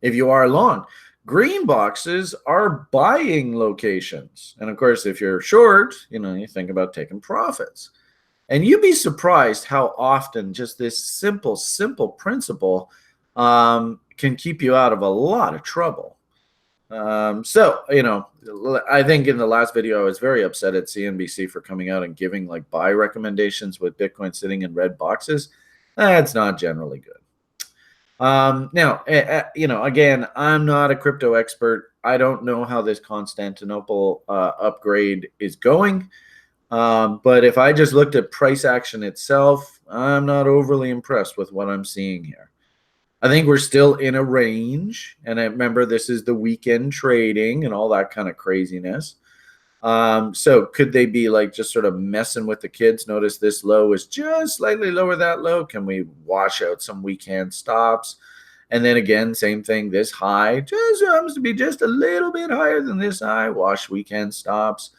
if you are long. Green boxes are buying locations. And of course, if you're short, you think about taking profits. And you'd be surprised how often just this simple principle can keep you out of a lot of trouble. I think in the last video, I was very upset at CNBC for coming out and giving like buy recommendations with Bitcoin sitting in red boxes. That's not generally good. Now, again, I'm not a crypto expert. I don't know how this Constantinople upgrade is going. But if I just looked at price action itself, I'm not overly impressed with what I'm seeing here. I think we're still in a range. And I remember this is the weekend trading and all that kind of craziness. So could they be like just sort of messing with the kids? Notice this low is just slightly lower that low. Can we wash out some weak hand stops? And then again, same thing. This high just happens to be just a little bit higher than this high. Wash weak hand stops.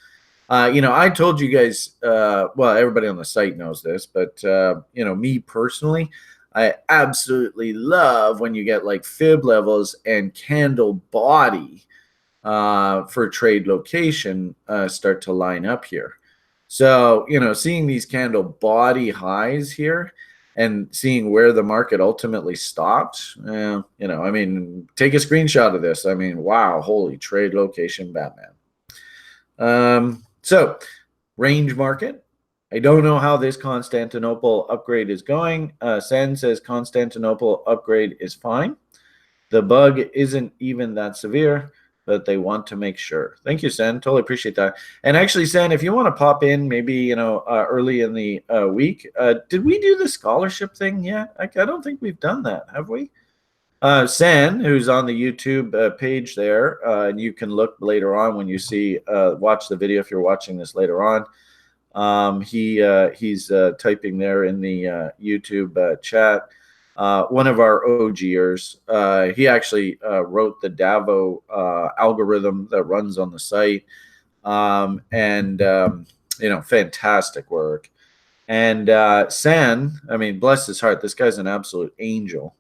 I told you guys, well, everybody on the site knows this, but, me personally, I absolutely love when you get like fib levels and candle body for trade location start to line up here. So, seeing these candle body highs here and seeing where the market ultimately stopped, take a screenshot of this. I mean, wow, holy trade location, Batman. So range market. I don't know how this Constantinople upgrade is going. Sen says Constantinople upgrade is fine. The bug isn't even that severe, but they want to make sure. Thank you, Sen. Totally appreciate that. And actually, Sen, if you want to pop in, maybe early in the week, did we do the scholarship thing yet? I don't think we've done that, have we? Sen, who's on the YouTube page there, and you can look later on when you see watch the video if you're watching this later on. He's typing there in the YouTube chat. One of our OGers, he actually wrote the Davo algorithm that runs on the site, fantastic work. And Sen, I mean, bless his heart, this guy's an absolute angel.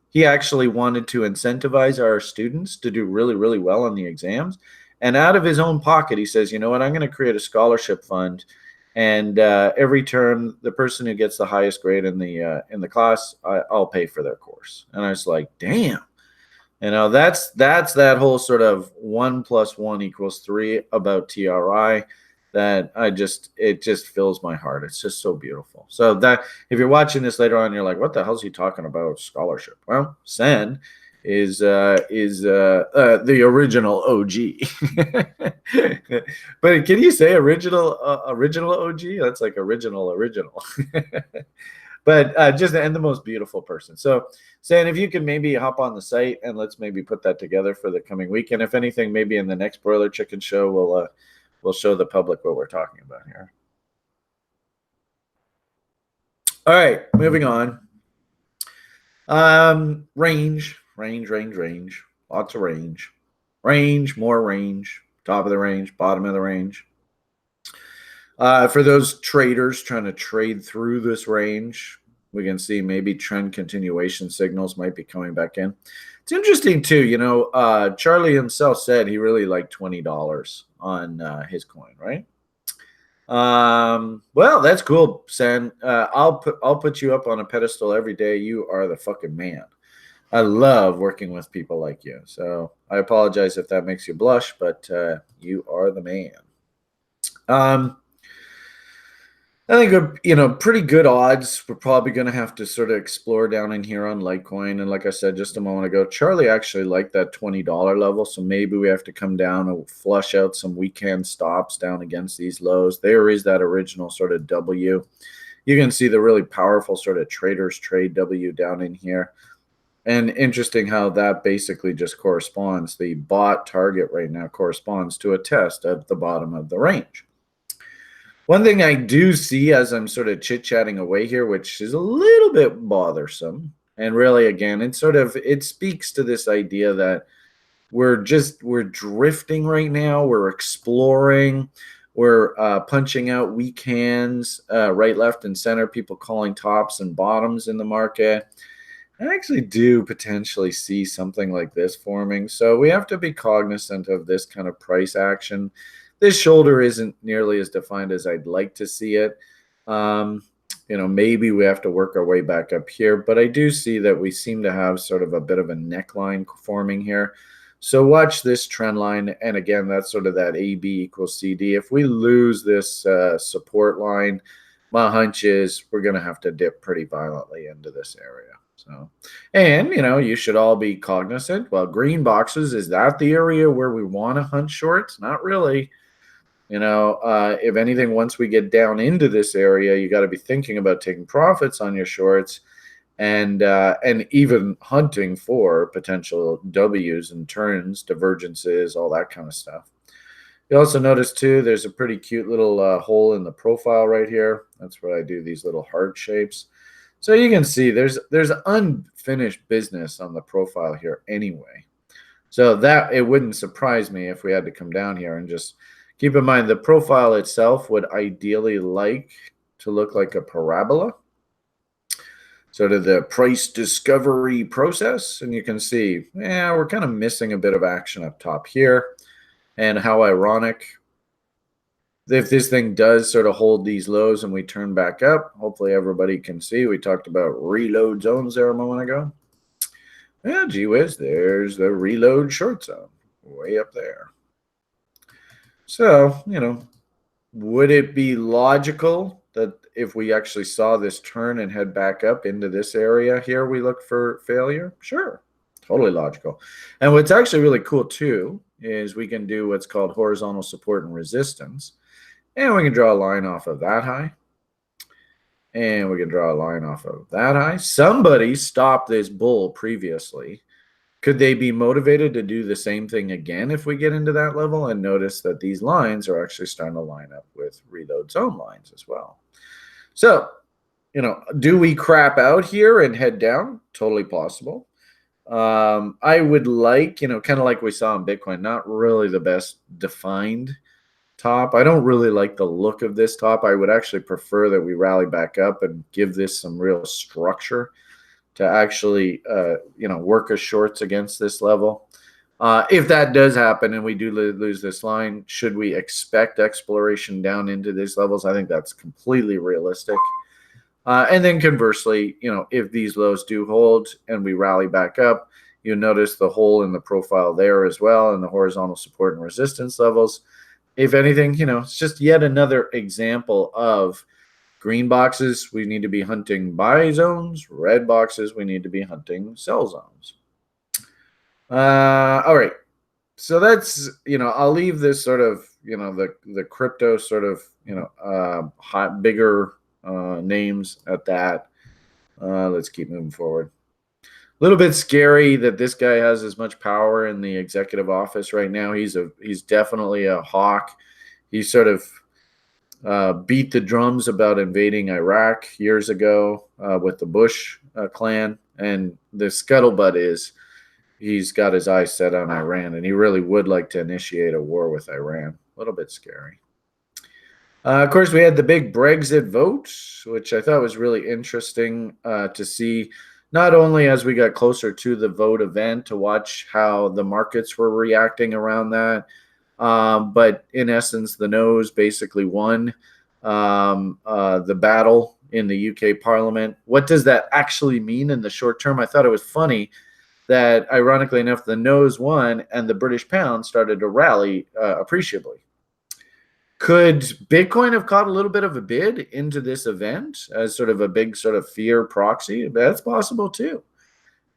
He actually wanted to incentivize our students to do really, really well on the exams. And out of his own pocket, he says, you know what, I'm going to create a scholarship fund. And every term, the person who gets the highest grade in the class, I'll pay for their course. And I was like, damn. That's that whole sort of 1 + 1 = 3 about TRI that it just fills my heart. It's just so beautiful. So that if you're watching this later on, you're like, what the hell is he talking about scholarship? Well, Sen is the original OG. But can you say original OG? That's like original. But just and the most beautiful person. So, San, if you can maybe hop on the site and let's maybe put that together for the coming week. And if anything, maybe in the next Broiler Chicken show, we'll show the public what we're talking about here. All right, moving on. Range. Lots of range. More range. Top of the range, bottom of the range. For those traders trying to trade through this range, we can see maybe trend continuation signals might be coming back in. It's interesting too, Charlie himself said he really liked $20 on his coin, right? Well, that's cool, Sen. I'll put you up on a pedestal every day. You are the fucking man. I love working with people like you. So I apologize if that makes you blush, but you are the man. I think, pretty good odds. We're probably going to have to sort of explore down in here on Litecoin. And like I said just a moment ago, Charlie actually liked that $20 level. So maybe we have to come down and flush out some weekend stops down against these lows. There is that original sort of W. You can see the really powerful sort of traders trade W down in here. And interesting how that basically just corresponds. The bot target right now corresponds to a test at the bottom of the range. One thing I do see as I'm sort of chit-chatting away here, which is a little bit bothersome, and really, again, it speaks to this idea that we're drifting right now. We're exploring. We're punching out weak hands, right, left, and center, people calling tops and bottoms in the market. I actually do potentially see something like this forming. So we have to be cognizant of this kind of price action. This shoulder isn't nearly as defined as I'd like to see it. Maybe we have to work our way back up here, but I do see that we seem to have sort of a bit of a neckline forming here. So watch this trend line. And again, that's sort of that AB = CD. If we lose this support line, my hunch is we're going to have to dip pretty violently into this area. So, and you should all be cognizant. Well, green boxes, is that the area where we want to hunt shorts? Not really. If anything, once we get down into this area, you got to be thinking about taking profits on your shorts and even hunting for potential W's and turns, divergences, all that kind of stuff. You also notice too, there's a pretty cute little hole in the profile right here. That's where I do these little heart shapes. So you can see there's unfinished business on the profile here anyway. So that it wouldn't surprise me if we had to come down here and just keep in mind the profile itself would ideally like to look like a parabola. Sort of the price discovery process. And you can see, yeah, we're kind of missing a bit of action up top here. And how ironic. If this thing does sort of hold these lows and we turn back up, hopefully everybody can see. We talked about reload zones there a moment ago. Yeah, gee whiz, there's the reload short zone way up there. So, would it be logical that if we actually saw this turn and head back up into this area here, we look for failure? Sure, totally logical. And what's actually really cool too is we can do what's called horizontal support and resistance. And we can draw a line off of that high. And we can draw a line off of that high. Somebody stopped this bull previously. Could they be motivated to do the same thing again if we get into that level? And notice that these lines are actually starting to line up with reload zone lines as well. So, do we crap out here and head down? Totally possible. I would like, kind of like we saw in Bitcoin, not really the best defined top. I don't really like the look of this top. I would actually prefer that we rally back up and give this some real structure to actually, work as shorts against this level. If that does happen and we do lose this line, should we expect exploration down into these levels? I think that's completely realistic. And then conversely, if these lows do hold and we rally back up, you'll notice the hole in the profile there as well and the horizontal support and resistance levels. If anything, it's just yet another example of green boxes, we need to be hunting buy zones. Red boxes, we need to be hunting sell zones. All right. So that's, I'll leave this sort of, the crypto sort of, hot, bigger names at that. Let's keep moving forward. A little bit scary that this guy has as much power in the executive office right now. He's definitely a hawk. He sort of beat the drums about invading Iraq years ago with the Bush clan. And the scuttlebutt is he's got his eyes set on Iran, and he really would like to initiate a war with Iran. A little bit scary. Of course, we had the big Brexit vote, which I thought was really interesting to see, not only as we got closer to the vote event to watch how the markets were reacting around that, but in essence, the no's basically won the battle in the UK Parliament. What does that actually mean in the short term? I thought it was funny that, ironically enough, the no's won and the British pound started to rally appreciably. Could Bitcoin have caught a little bit of a bid into this event as sort of a big sort of fear proxy? That's possible too.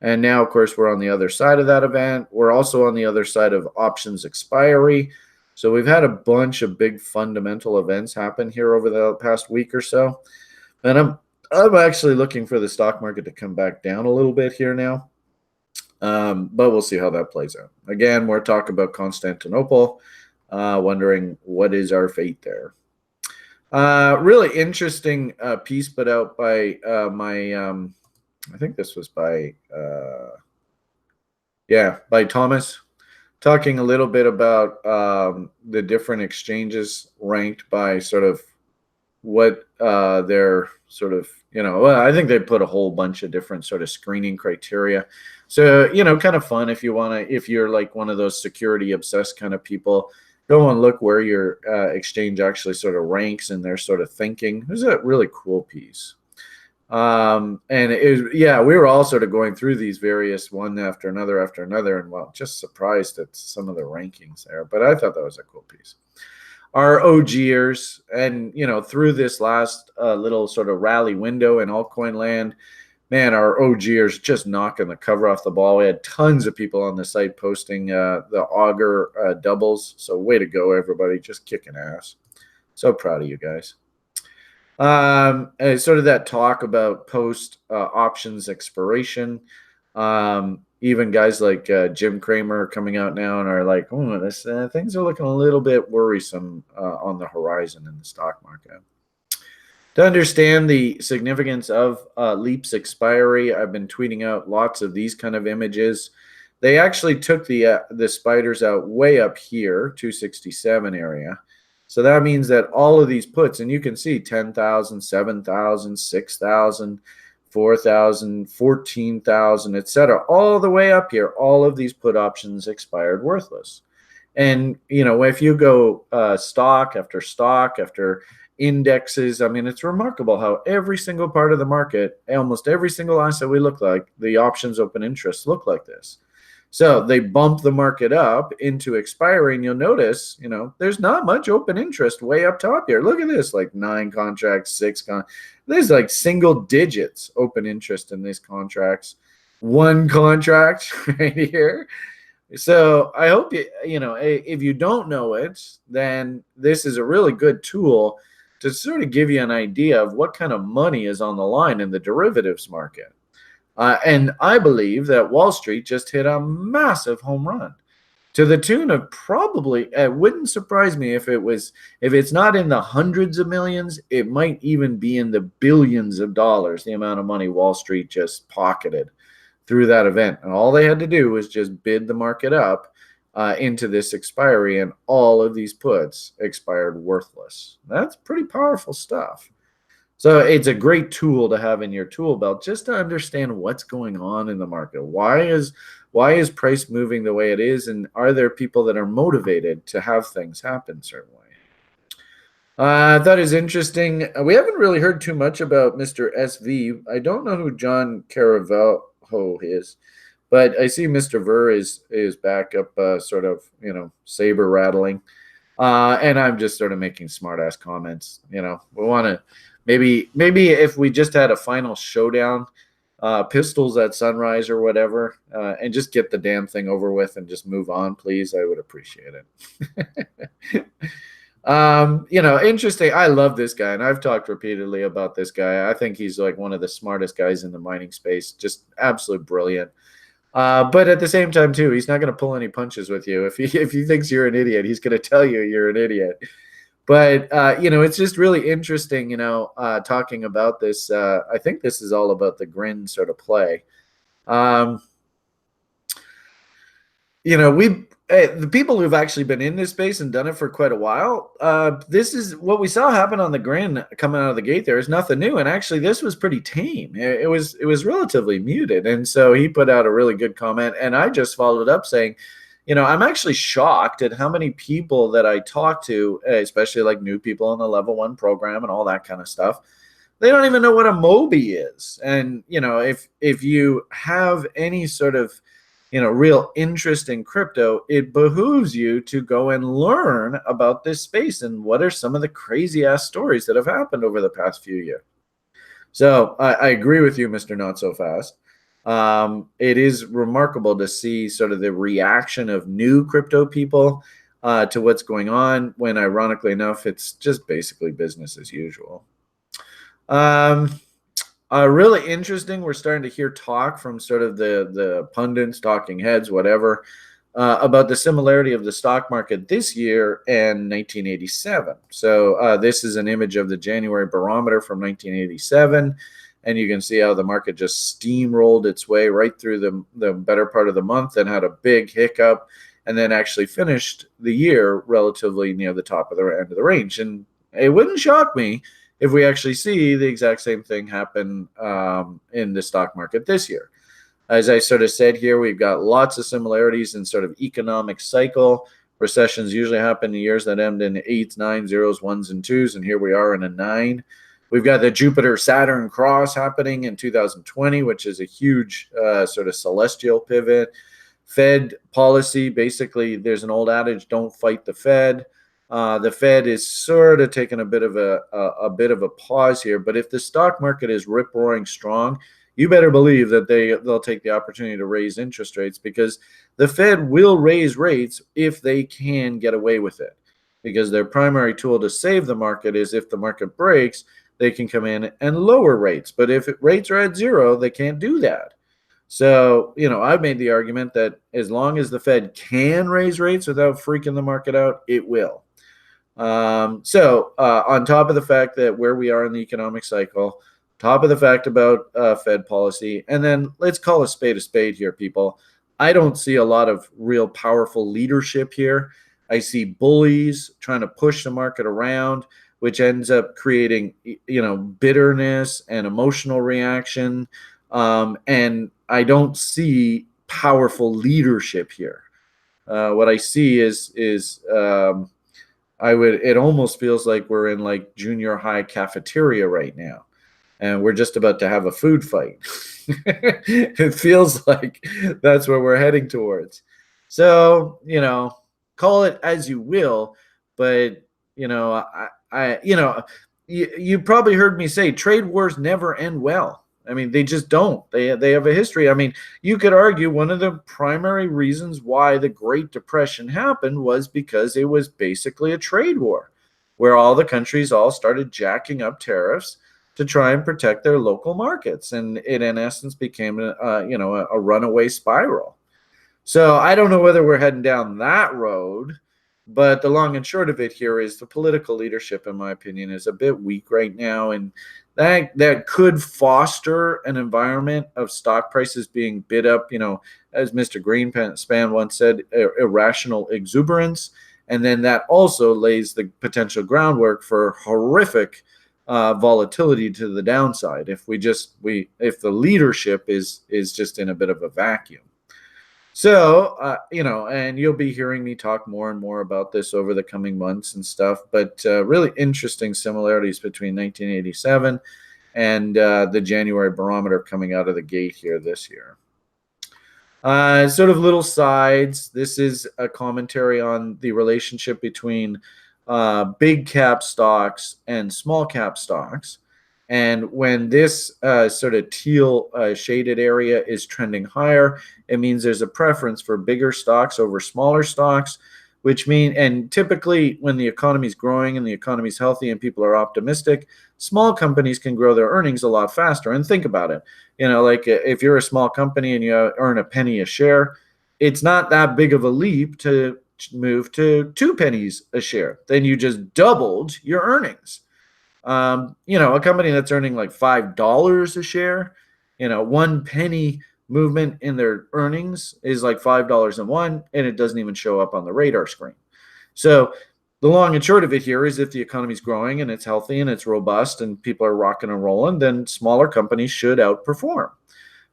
And now, of course, we're on the other side of that event. We're also on the other side of options expiry. So we've had a bunch of big fundamental events happen here over the past week or so. And I'm actually looking for the stock market to come back down a little bit here now. But we'll see how that plays out. Again, more talk about Constantinople. Wondering what is our fate there. Really interesting piece put out by I think this was by Thomas, talking a little bit about the different exchanges ranked by sort of what their sort of, I think they put a whole bunch of different sort of screening criteria. So, kind of fun if you're like one of those security obsessed kind of people. Go and look where your exchange actually sort of ranks in their sort of thinking. It was a really cool piece. And we were all sort of going through these various one after another, and just surprised at some of the rankings there. But I thought that was a cool piece. Our OGers, and through this last little sort of rally window in altcoin land, man, our OGers just knocking the cover off the ball. We had tons of people on the site posting the Augur doubles. So way to go, everybody. Just kicking ass. So proud of you guys. And sort of that talk about post options expiration. Even guys like Jim Cramer are coming out now and are like, oh, this things are looking a little bit worrisome on the horizon in the stock market. To understand the significance of Leap's expiry, I've been tweeting out lots of these kind of images. They actually took the spiders out way up here, 267 area. So that means that all of these puts, and you can see 10,000, 7,000, 6,000, 4,000, 14,000, etc., all the way up here, all of these put options expired worthless. And, you know, if you go stock after indexes, I mean, it's remarkable how every single part of the market, almost every single asset we look like, the options open interest look like this. So they bump the market up into expiry, and you'll notice, you know, there's not much open interest way up top here. Look at this, like 9 contracts, 6 there's like single digits open interest in these contracts. 1 contract right here. So I hope you know, if you don't know it, then this is a really good tool to sort of give you an idea of what kind of money is on the line in the derivatives market. And I believe that Wall Street just hit a massive home run to the tune of probably, it wouldn't surprise me if it's not in the hundreds of millions, it might even be in the billions of dollars, the amount of money Wall Street just pocketed through that event. And all they had to do was just bid the market up into this expiry, and all of these puts expired worthless. That's pretty powerful stuff. So it's a great tool to have in your tool belt just to understand what's going on in the market. Why is price moving the way it is, and are there people that are motivated to have things happen certain way? I thought is interesting. We haven't really heard too much about Mr. SV. I don't know who John Caravalho is, but I see Mr. Ver is back up, sort of, you know, saber rattling, and I'm just sort of making smart ass comments. You know, we want to maybe if we just had a final showdown, pistols at sunrise or whatever, and just get the damn thing over with and just move on, please. I would appreciate it. You know, interesting. I love this guy, and I've talked repeatedly about this guy. I think he's like one of the smartest guys in the mining space. Just absolutely brilliant. But at the same time, too, he's not going to pull any punches with you. If he thinks you're an idiot, he's going to tell you you're an idiot. But you know, it's just really interesting, you know, talking about this. I think this is all about the grin sort of play. You know, the people who've actually been in this space and done it for quite a while, this is what we saw happen on the grin coming out of the gate. There is nothing new, and actually this was pretty tame. It was relatively muted, and so he put out a really good comment, and I just followed up saying, you know, I'm actually shocked at how many people that I talk to, especially like new people in the level 1 program and all that kind of stuff, they don't even know what a Moby is. And you know, if you have any sort of, you know, real interest in crypto, it behooves you to go and learn about this space and what are some of the crazy ass stories that have happened over the past few years. So I agree with you, Mr. Not So Fast. It is remarkable to see sort of the reaction of new crypto people to what's going on, when ironically enough, it's just basically business as usual. Really interesting. We're starting to hear talk from sort of the pundits, talking heads, whatever, about the similarity of the stock market this year and 1987. So this is an image of the January barometer from 1987. And you can see how the market just steamrolled its way right through the better part of the month and had a big hiccup, and then actually finished the year relatively near the top of the end of the range. And it wouldn't shock me if we actually see the exact same thing happen in the stock market this year. As I sort of said here, we've got lots of similarities in sort of economic cycle. Recessions usually happen in years that end in 8s, 9s, 0s, 1s, and 2s, and here we are in a 9. We've got the Jupiter-Saturn cross happening in 2020, which is a huge sort of celestial pivot. Fed policy, basically, there's an old adage, don't fight the Fed. The Fed is sort of taking a bit of a pause here, but if the stock market is rip roaring strong, you better believe that they'll take the opportunity to raise interest rates, because the Fed will raise rates if they can get away with it, because their primary tool to save the market is if the market breaks, they can come in and lower rates. But if rates are at 0, they can't do that. So, I've made the argument that as long as the Fed can raise rates without freaking the market out, it will. On top of the fact that where we are in the economic cycle, top of the fact about Fed policy, and then let's call a spade here, people. I don't see a lot of real powerful leadership here. I see bullies trying to push the market around, which ends up creating, bitterness and emotional reaction. And I don't see powerful leadership here. What I see is it almost feels like we're in like junior high cafeteria right now, and we're just about to have a food fight. It feels like that's where we're heading towards. So, call it as you will, but you probably heard me say trade wars never end well. I mean, they just don't. They have a history. I mean, you could argue one of the primary reasons why the Great Depression happened was because it was basically a trade war, where all the countries all started jacking up tariffs to try and protect their local markets, and it in essence became a runaway spiral. So I don't know whether we're heading down that road, but the long and short of it here is the political leadership, in my opinion, is a bit weak right now, and that could foster an environment of stock prices being bid up, as Mr. Greenspan once said, irrational exuberance, and then that also lays the potential groundwork for horrific volatility to the downside if if the leadership is just in a bit of a vacuum. So, and you'll be hearing me talk more and more about this over the coming months and stuff, but really interesting similarities between 1987 and the January barometer coming out of the gate here this year. Sort of little sides. This is a commentary on the relationship between big cap stocks and small cap stocks. And when this sort of teal shaded area is trending higher, it means there's a preference for bigger stocks over smaller stocks, and typically when the economy is growing and the economy is healthy and people are optimistic, small companies can grow their earnings a lot faster. And think about it, like if you're a small company and you earn a penny a share, it's not that big of a leap to move to 2 pennies a share. Then you just doubled your earnings. A company that's earning like $5 a share, 1 penny movement in their earnings is like $5.01, and it doesn't even show up on the radar screen. So the long and short of it here is if the economy is growing and it's healthy and it's robust and people are rocking and rolling, then smaller companies should outperform.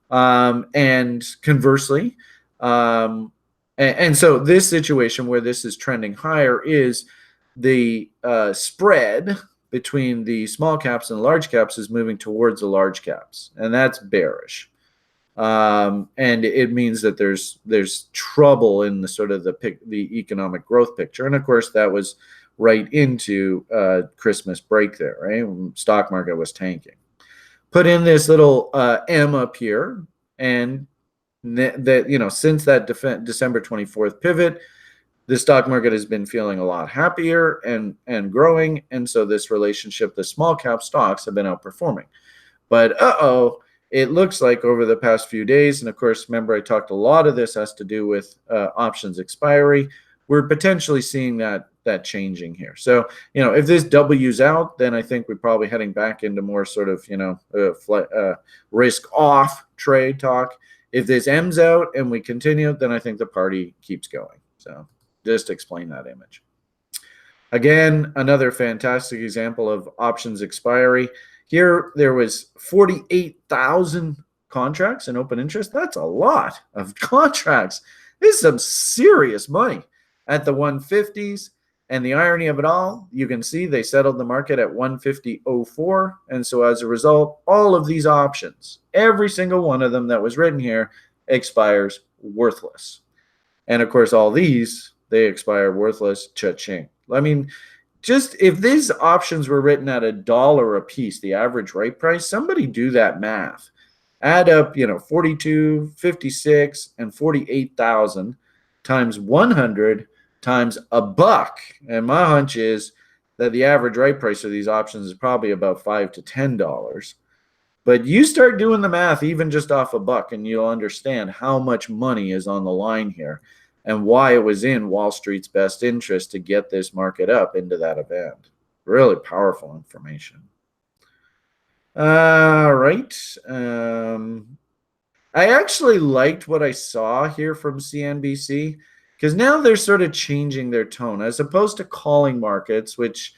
And conversely, and so this situation where this is trending higher is the spread between the small caps and large caps is moving towards the large caps, and that's bearish. And it means that there's trouble in the sort of the economic growth picture, and of course that was right into Christmas break there, right? When stock market was tanking. Put in this little M up here, and that since that December 24th pivot, the stock market has been feeling a lot happier and growing, and so this relationship, the small cap stocks have been outperforming. But it looks like over the past few days, and of course, remember I talked a lot of this has to do with options expiry. We're potentially seeing that changing here. So if this W's out, then I think we're probably heading back into more sort of risk off trade talk. If this M's out and we continue, then I think the party keeps going. So just explain that image. Again, another fantastic example of options expiry. Here, there was 48,000 contracts in open interest. That's a lot of contracts. This is some serious money at the 150s. And the irony of it all, you can see they settled the market at 150.04. And so as a result, all of these options, every single one of them that was written here, expires worthless. And of course, all these, they expire worthless, cha-ching. I mean, just if these options were written at $1 a piece, the average right price, somebody do that math. Add up, 42, 56, and 48,000 times 100 times $1. And my hunch is that the average right price of these options is probably about $5 to $10. But you start doing the math even just off a buck, and you'll understand how much money is on the line here and why it was in Wall Street's best interest to get this market up into that event. Really powerful information. All right. I actually liked what I saw here from CNBC because now they're sort of changing their tone as opposed to calling markets, which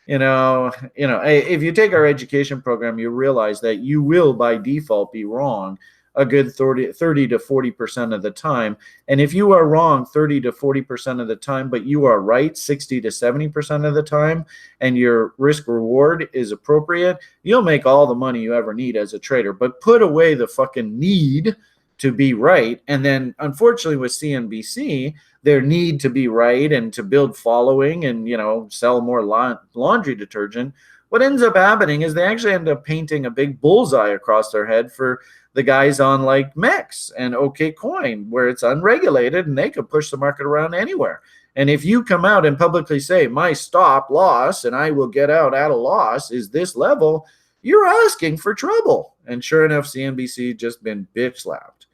if you take our education program, you realize that you will by default be wrong a good 30 to 40% of the time. And if you are wrong 30 to 40% of the time, but you are right 60 to 70% of the time, and your risk reward is appropriate, you'll make all the money you ever need as a trader. But put away the fucking need to be right. And then unfortunately with CNBC, their need to be right and to build following and, sell more laundry detergent, what ends up happening is they actually end up painting a big bullseye across their head for the guys on like MEX and OKCoin, where it's unregulated and they could push the market around anywhere. And if you come out and publicly say, my stop loss and I will get out at a loss is this level, you're asking for trouble. And sure enough, CNBC just been bitch slapped.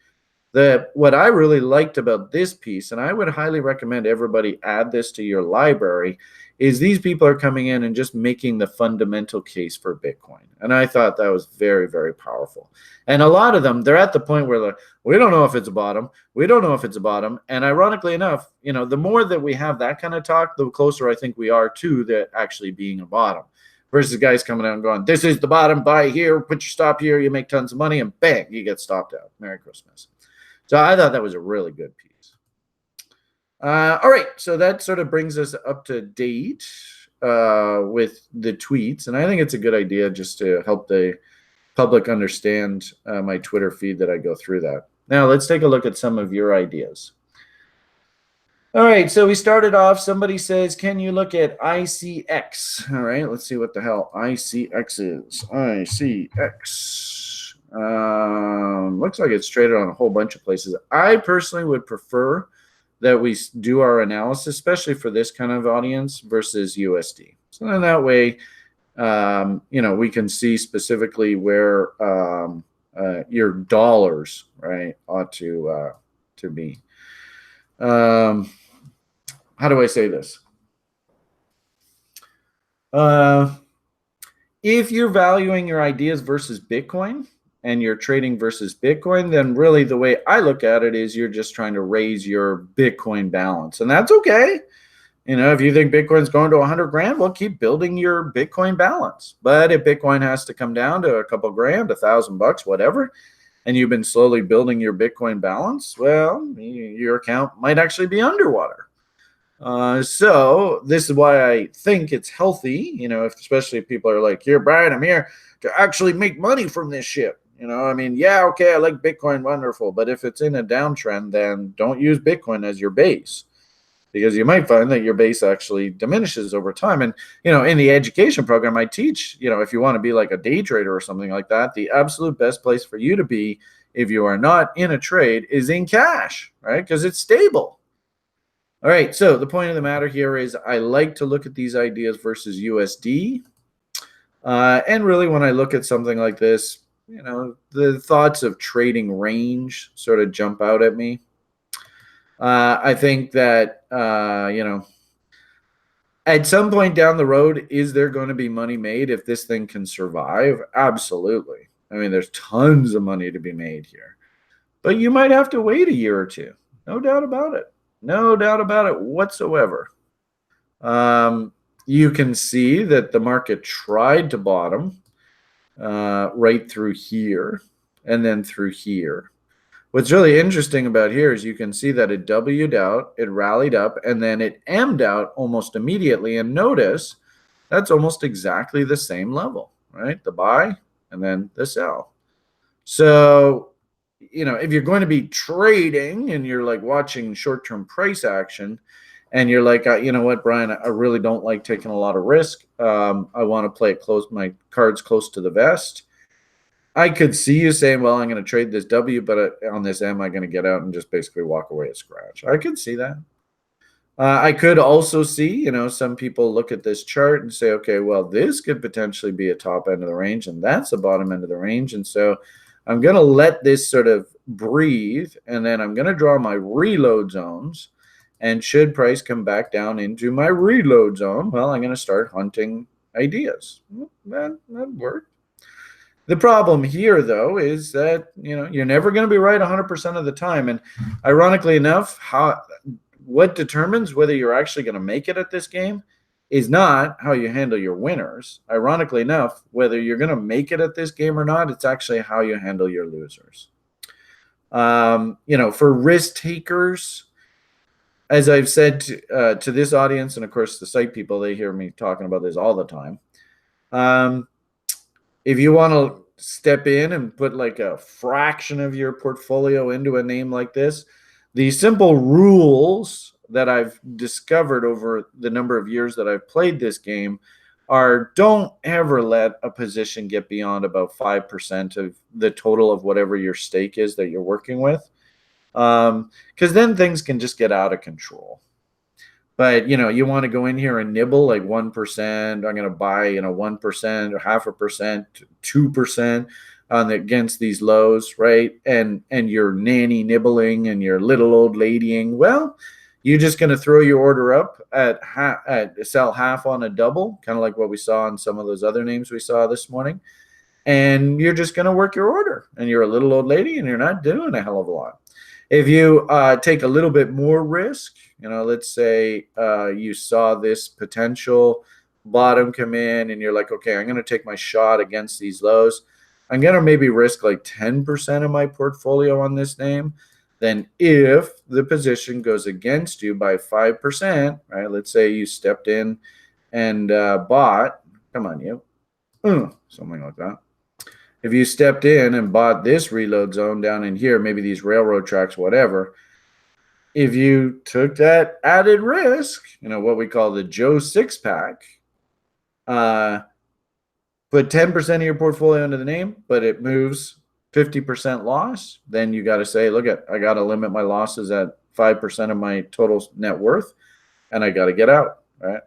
What I really liked about this piece, and I would highly recommend everybody add this to your library, is these people are coming in and just making the fundamental case for Bitcoin. And I thought that was very, very powerful. And a lot of them, they're at the point where we don't know if it's a bottom. We don't know if it's a bottom. And ironically enough, the more that we have that kind of talk, the closer I think we are to that actually being a bottom. Versus guys coming out and going, this is the bottom, buy here, put your stop here, you make tons of money, and bang, you get stopped out. Merry Christmas. So I thought that was a really good piece. All right, so that sort of brings us up to date with the tweets, and I think it's a good idea just to help the public understand my Twitter feed that I go through that. Now, let's take a look at some of your ideas. All right, so we started off, somebody says, can you look at ICX? All right, let's see what the hell ICX is. ICX. Looks like it's traded on a whole bunch of places. I personally would prefer that we do our analysis, especially for this kind of audience, versus USD. So then that way, we can see specifically where your dollars, right, ought to be. How do I say this? If you're valuing your ideas versus Bitcoin, and you're trading versus Bitcoin, then really the way I look at it is you're just trying to raise your Bitcoin balance. And that's okay. If you think Bitcoin's going to 100 grand, well, keep building your Bitcoin balance. But if Bitcoin has to come down to a couple grand, $1,000, whatever, and you've been slowly building your Bitcoin balance, well, your account might actually be underwater. So this is why I think it's healthy, especially if people are like, here, Brian, I'm here to actually make money from this shit. Yeah, okay, I like Bitcoin, wonderful. But if it's in a downtrend, then don't use Bitcoin as your base, because you might find that your base actually diminishes over time. And, in the education program, I teach, if you want to be like a day trader or something like that, the absolute best place for you to be if you are not in a trade is in cash, right? Because it's stable. All right, so the point of the matter here is I like to look at these ideas versus USD. And really, when I look at something like this, the thoughts of trading range sort of jump out at me. I think that, at some point down the road, is there going to be money made if this thing can survive? Absolutely. There's tons of money to be made here. But you might have to wait a year or two. No doubt about it. No doubt about it whatsoever. You can see that the market tried to bottom right through here and then through here. What's really interesting about here is you can see that it W'd out, it rallied up, and then it M'd out almost immediately. And notice that's almost exactly the same level, right? The buy and then the sell. So, if you're going to be trading and you're like watching short-term price action, and you're like, you know what, Brian, I really don't like taking a lot of risk. I want to play it close, my cards close to the vest. I could see you saying, well, I'm going to trade this W, but on this M, I'm going to get out and just basically walk away at scratch. I could see that. I could also see, some people look at this chart and say, okay, well, this could potentially be a top end of the range, and that's the bottom end of the range. And so I'm going to let this sort of breathe, and then I'm going to draw my reload zones. And should price come back down into my reload zone, well, I'm going to start hunting ideas. That worked. The problem here, though, is that you're never going to be right 100% of the time. And ironically enough, what determines whether you're actually going to make it at this game is not how you handle your winners. Ironically enough, whether you're going to make it at this game or not, it's actually how you handle your losers. For risk takers, as I've said to this audience, and of course the site people, they hear me talking about this all the time. If you want to step in and put like a fraction of your portfolio into a name like this, the simple rules that I've discovered over the number of years that I've played this game are don't ever let a position get beyond about 5% of the total of whatever your stake is that you're working with. Because then things can just get out of control. But you want to go in here and nibble like 1%. I'm going to buy 1% or 0.5%, 2% against these lows, right? And you're nanny nibbling and you're little old ladying. Well, you're just going to throw your order up at sell half on a double, kind of like what we saw on some of those other names we saw this morning. And you're just going to work your order. And you're a little old lady and you're not doing a hell of a lot. If you take a little bit more risk, let's say you saw this potential bottom come in and you're like, okay, I'm going to take my shot against these lows. I'm going to maybe risk like 10% of my portfolio on this name. Then if the position goes against you by 5%, right? Let's say you stepped in and bought, come on, you, something like that. If you stepped in and bought this reload zone down in here, maybe these railroad tracks, whatever, if you took that added risk, what we call the Joe six-pack, put 10% of your portfolio into the name, but it moves 50% loss, then you got to say, look, I got to limit my losses at 5% of my total net worth, and I got to get out, right?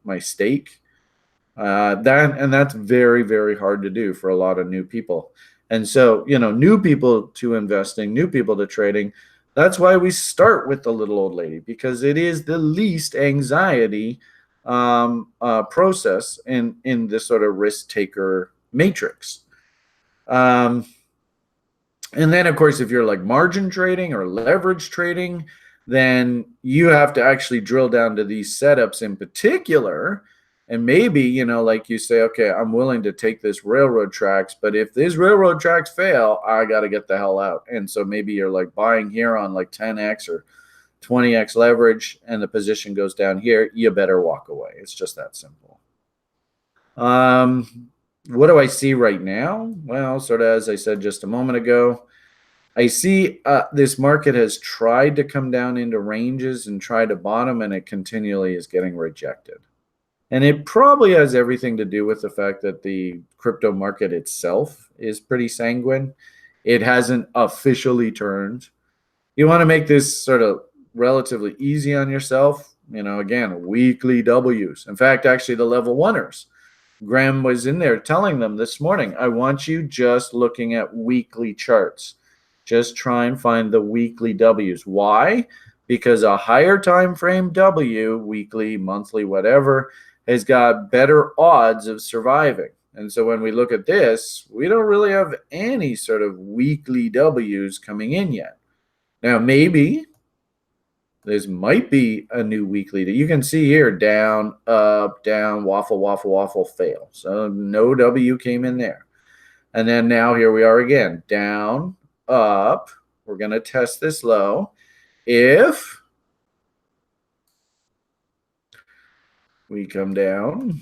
My stake. That's very, very hard to do for a lot of new people. And so, new people to investing, new people to trading, that's why we start with the little old lady, because it is the least anxiety process in this sort of risk taker matrix. And then, of course, if you're like margin trading or leverage trading, then you have to actually drill down to these setups in particular. And maybe, like you say, okay, I'm willing to take this railroad tracks, but if these railroad tracks fail, I got to get the hell out. And so maybe you're like buying here on like 10x or 20x leverage and the position goes down here, you better walk away. It's just that simple. What do I see right now? Well, sort of as I said just a moment ago, I see this market has tried to come down into ranges and try to bottom, and it continually is getting rejected. And it probably has everything to do with the fact that the crypto market itself is pretty sanguine. It hasn't officially turned. You want to make this sort of relatively easy on yourself. Again, weekly W's. In fact, actually the level oneers, Graham was in there telling them this morning, I want you just looking at weekly charts. Just try and find the weekly W's. Why? Because a higher time frame W, weekly, monthly, whatever, has got better odds of surviving. And so when we look at this, we don't really have any sort of weekly W's coming in yet. Now, maybe this might be a new weekly. You can see here, down, up, down, waffle, waffle, waffle, fail. So no W came in there. And then now here we are again, down, up. We're going to test this low. If we come down,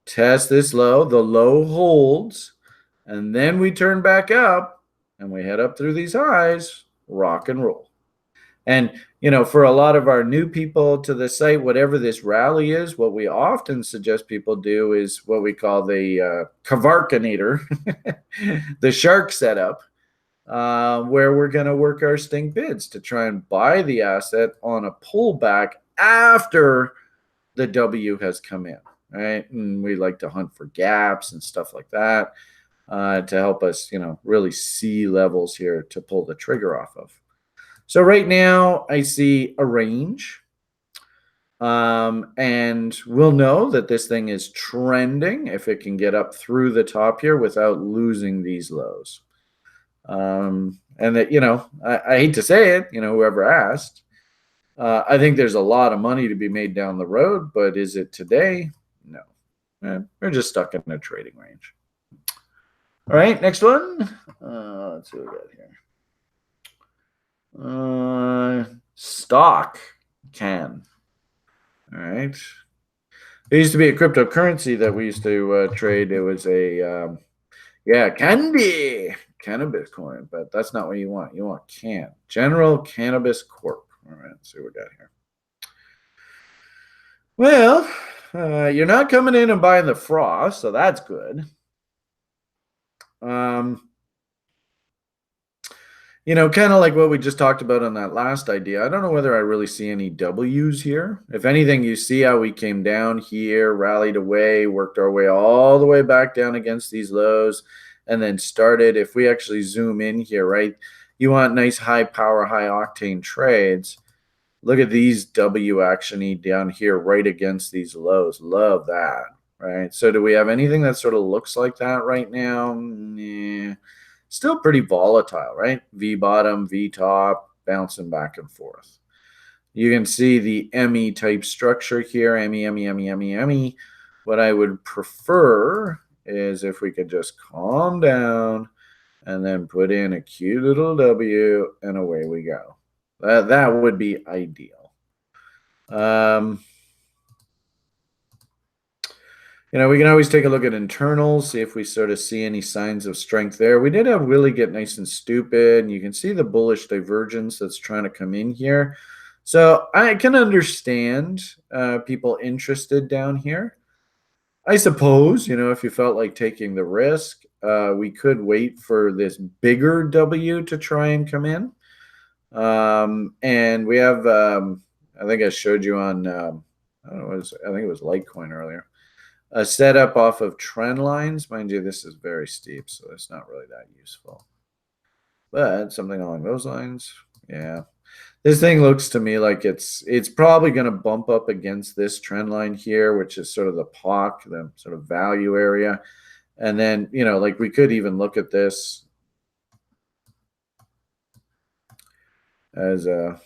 test this low, the low holds, and then we turn back up and we head up through these highs, rock and roll. And, for a lot of our new people to the site, whatever this rally is, what we often suggest people do is what we call the Kavarkinator, the shark setup. where we're going to work our stink bids to try and buy the asset on a pullback after the W has come in, right? And we like to hunt for gaps and stuff like that to help us, really see levels here to pull the trigger off of. So right now I see a range. And we'll know that this thing is trending if it can get up through the top here without losing these lows. And that, I hate to say it, whoever asked, I think there's a lot of money to be made down the road, but is it today? No. We're just stuck in a trading range. All right, next one. Let's see what we got here. Stock can. All right. There used to be a cryptocurrency that we used to trade. It was a candy cannabis coin, but that's not what you want. You want General Cannabis Corp. All right, let's see what we got here. Well, you're not coming in and buying the frost, so that's good. Kind of like what we just talked about on that last idea. I don't know whether I really see any W's here. If anything, you see how we came down here, rallied away, worked our way all the way back down against these lows, and then started. If we actually zoom in here, right, you want nice high power, high octane trades. Look at these W action-y down here right against these lows. Love that, right? So do we have anything that sort of looks like that right now? Nah. Still pretty volatile, right? V bottom, V top, bouncing back and forth. You can see the ME type structure here, ME. What I would prefer is if we could just calm down and then put in a cute little W and away we go. That would be ideal. We can always take a look at internals, see if we sort of see any signs of strength there. We did have Willie get nice and stupid, and you can see the bullish divergence that's trying to come in here. So I can understand people interested down here. I suppose, if you felt like taking the risk, we could wait for this bigger W to try and come in. And we have, I think I showed you on, I think it was Litecoin earlier. A setup off of trend lines. Mind you, this is very steep, so it's not really that useful. But something along those lines, yeah. This thing looks to me like it's probably going to bump up against this trend line here, which is sort of the POC, the sort of value area. And then, like we could even look at this as a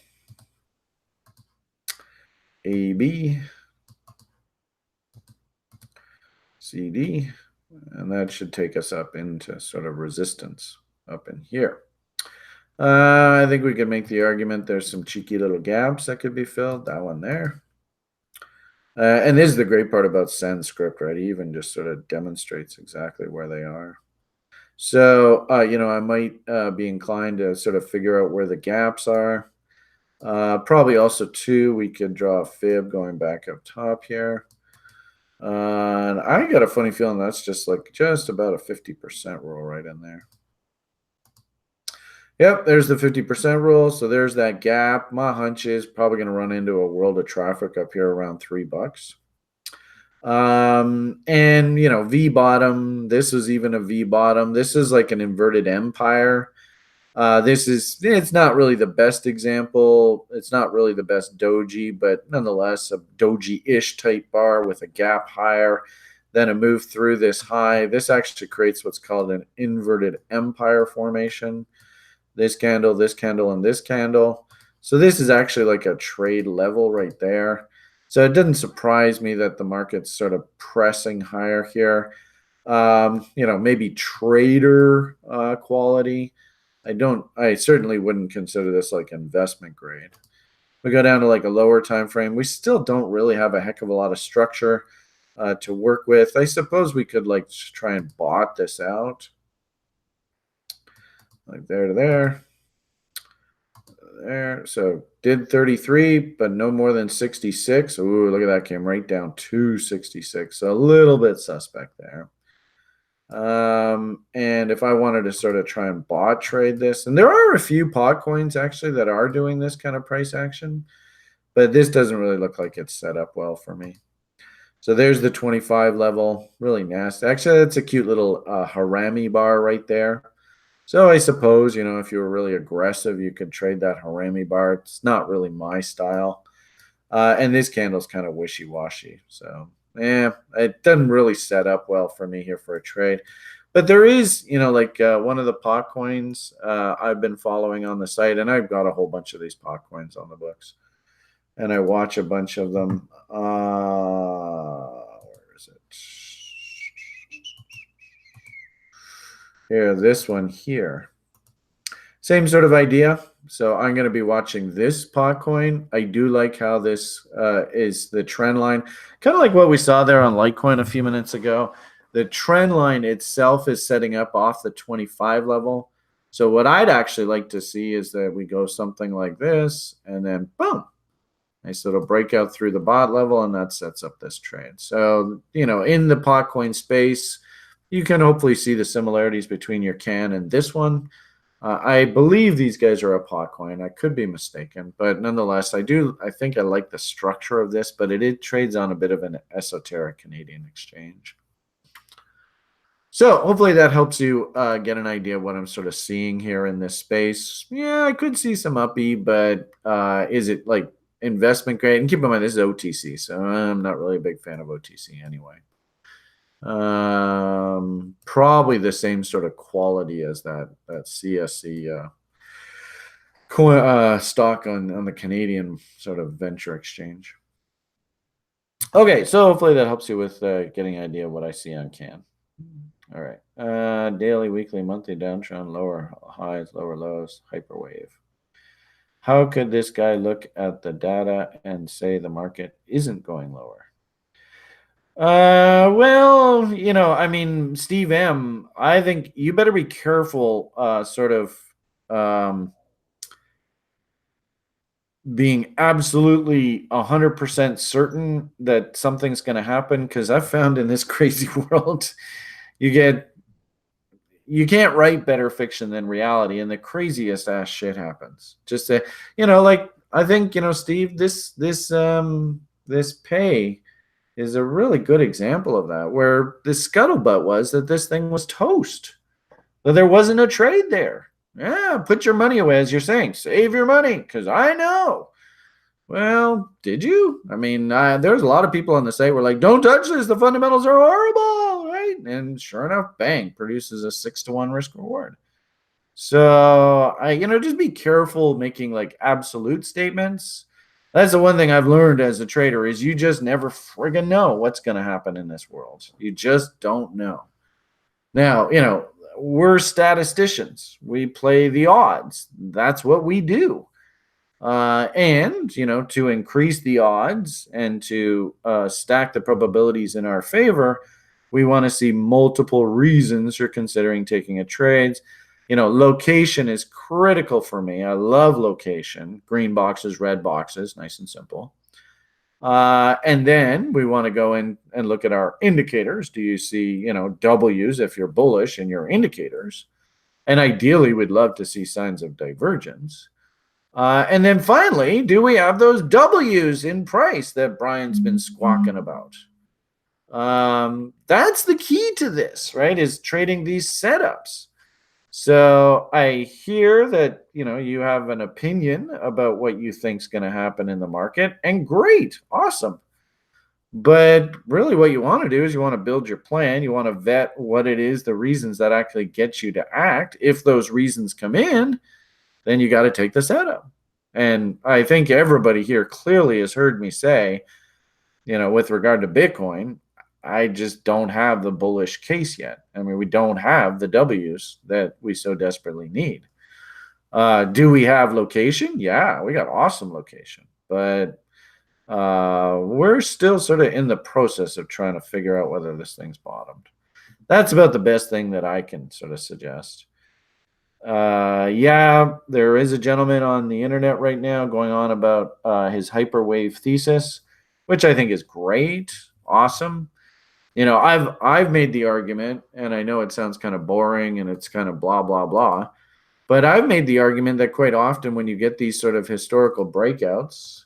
AB. CD, and that should take us up into sort of resistance up in here. I think we could make the argument there's some cheeky little gaps that could be filled. That one there. And this is the great part about Send script, right? He even just sort of demonstrates exactly where they are. So, I might be inclined to sort of figure out where the gaps are. Probably also, too, we could draw a fib going back up top here. And I got a funny feeling that's just about a 50% rule right in there. Yep, there's the 50% rule. So there's that gap. My hunch is probably going to run into a world of traffic up here around $3. And V bottom. This is even a V bottom. This is like an inverted empire. It's not really the best example. It's not really the best doji, but nonetheless a doji-ish type bar with a gap higher, then a move through this high. This actually creates what's called an inverted empire formation. This candle, and this candle. So this is actually like a trade level right there. So it doesn't surprise me that the market's sort of pressing higher here. Maybe trader quality. I certainly wouldn't consider this like investment grade. We go down to like a lower time frame. We still don't really have a heck of a lot of structure to work with. I suppose we could like try and bot this out. Like there to there. There. So did 33, but no more than 66. Ooh, look at that. Came right down to 66. So a little bit suspect there. And And if I wanted to sort of try and bot trade this, and there are a few pod coins actually that are doing this kind of price action, but this doesn't really look like it's set up well for me. So there's the 25 level, really nasty. Actually, that's a cute little harami bar right there. So I suppose, if you were really aggressive, you could trade that harami bar. It's not really my style. And this candle's kind of wishy-washy. So, it doesn't really set up well for me here for a trade. But there is, like one of the pot coins I've been following on the site, and I've got a whole bunch of these pot coins on the books. And I watch a bunch of them. Where is it? Here, this one here. Same sort of idea. So I'm going to be watching this pot coin. I do like how this is the trend line. Kind of like what we saw there on Litecoin a few minutes ago. The trend line itself is setting up off the 25 level. So what I'd actually like to see is that we go something like this, and then boom. Nice little breakout through the bot level, and that sets up this trade. So, in the pot coin space, you can hopefully see the similarities between your can and this one. I believe these guys are a pot coin. I could be mistaken, but nonetheless, I think I like the structure of this, but it trades on a bit of an esoteric Canadian exchange. So hopefully that helps you get an idea of what I'm sort of seeing here in this space. Yeah, I could see some uppy, but is it like investment grade? And keep in mind, this is OTC, so I'm not really a big fan of OTC anyway. Probably the same sort of quality as that CSC stock on the Canadian sort of venture exchange. Okay, so hopefully that helps you with getting an idea of what I see on CAN. All right, daily, weekly, monthly downtrend, lower highs, lower lows, hyperwave. How could this guy look at the data and say the market isn't going lower? Well, Steve M, I think you better be careful being absolutely 100% certain that something's going to happen, because I've found in this crazy world, you can't write better fiction than reality, and the craziest ass shit happens. Just I think, Steve, this pay is a really good example of that, where the scuttlebutt was that this thing was toast, that there wasn't a trade there. Yeah, put your money away, as you're saying. Save your money, because I know. Well, did you? There's a lot of people on the site who were like, don't touch this. The fundamentals are horrible, right? And sure enough, bang, produces a 6-to-1 risk reward. So, just be careful making like absolute statements. That's the one thing I've learned as a trader, is you just never friggin' know what's going to happen in this world. You just don't know. Now, we're statisticians. We play the odds. That's what we do. And, to increase the odds and to stack the probabilities in our favor, we want to see multiple reasons for considering taking a trade. Location is critical for me. I love location. Green boxes, red boxes, nice and simple. And then we want to go in and look at our indicators. Do you see, W's if you're bullish in your indicators? And ideally, we'd love to see signs of divergence. And then finally, do we have those W's in price that Brian's been squawking about? That's the key to this, right? Is trading these setups. So I hear that, you have an opinion about what you think is going to happen in the market, and great, awesome. But really what you want to do is you want to build your plan. You want to vet what it is, the reasons that actually get you to act. If those reasons come in, then you got to take the setup. And I think everybody here clearly has heard me say, with regard to Bitcoin, I just don't have the bullish case yet. We don't have the W's that we so desperately need. Do we have location? Yeah, we got awesome location. But we're still sort of in the process of trying to figure out whether this thing's bottomed. That's about the best thing that I can sort of suggest. Yeah, there is a gentleman on the internet right now going on about his hyperwave thesis, which I think is great, awesome. I've made the argument, and I know it sounds kind of boring and it's kind of blah blah blah, but I've made the argument that quite often when you get these sort of historical breakouts,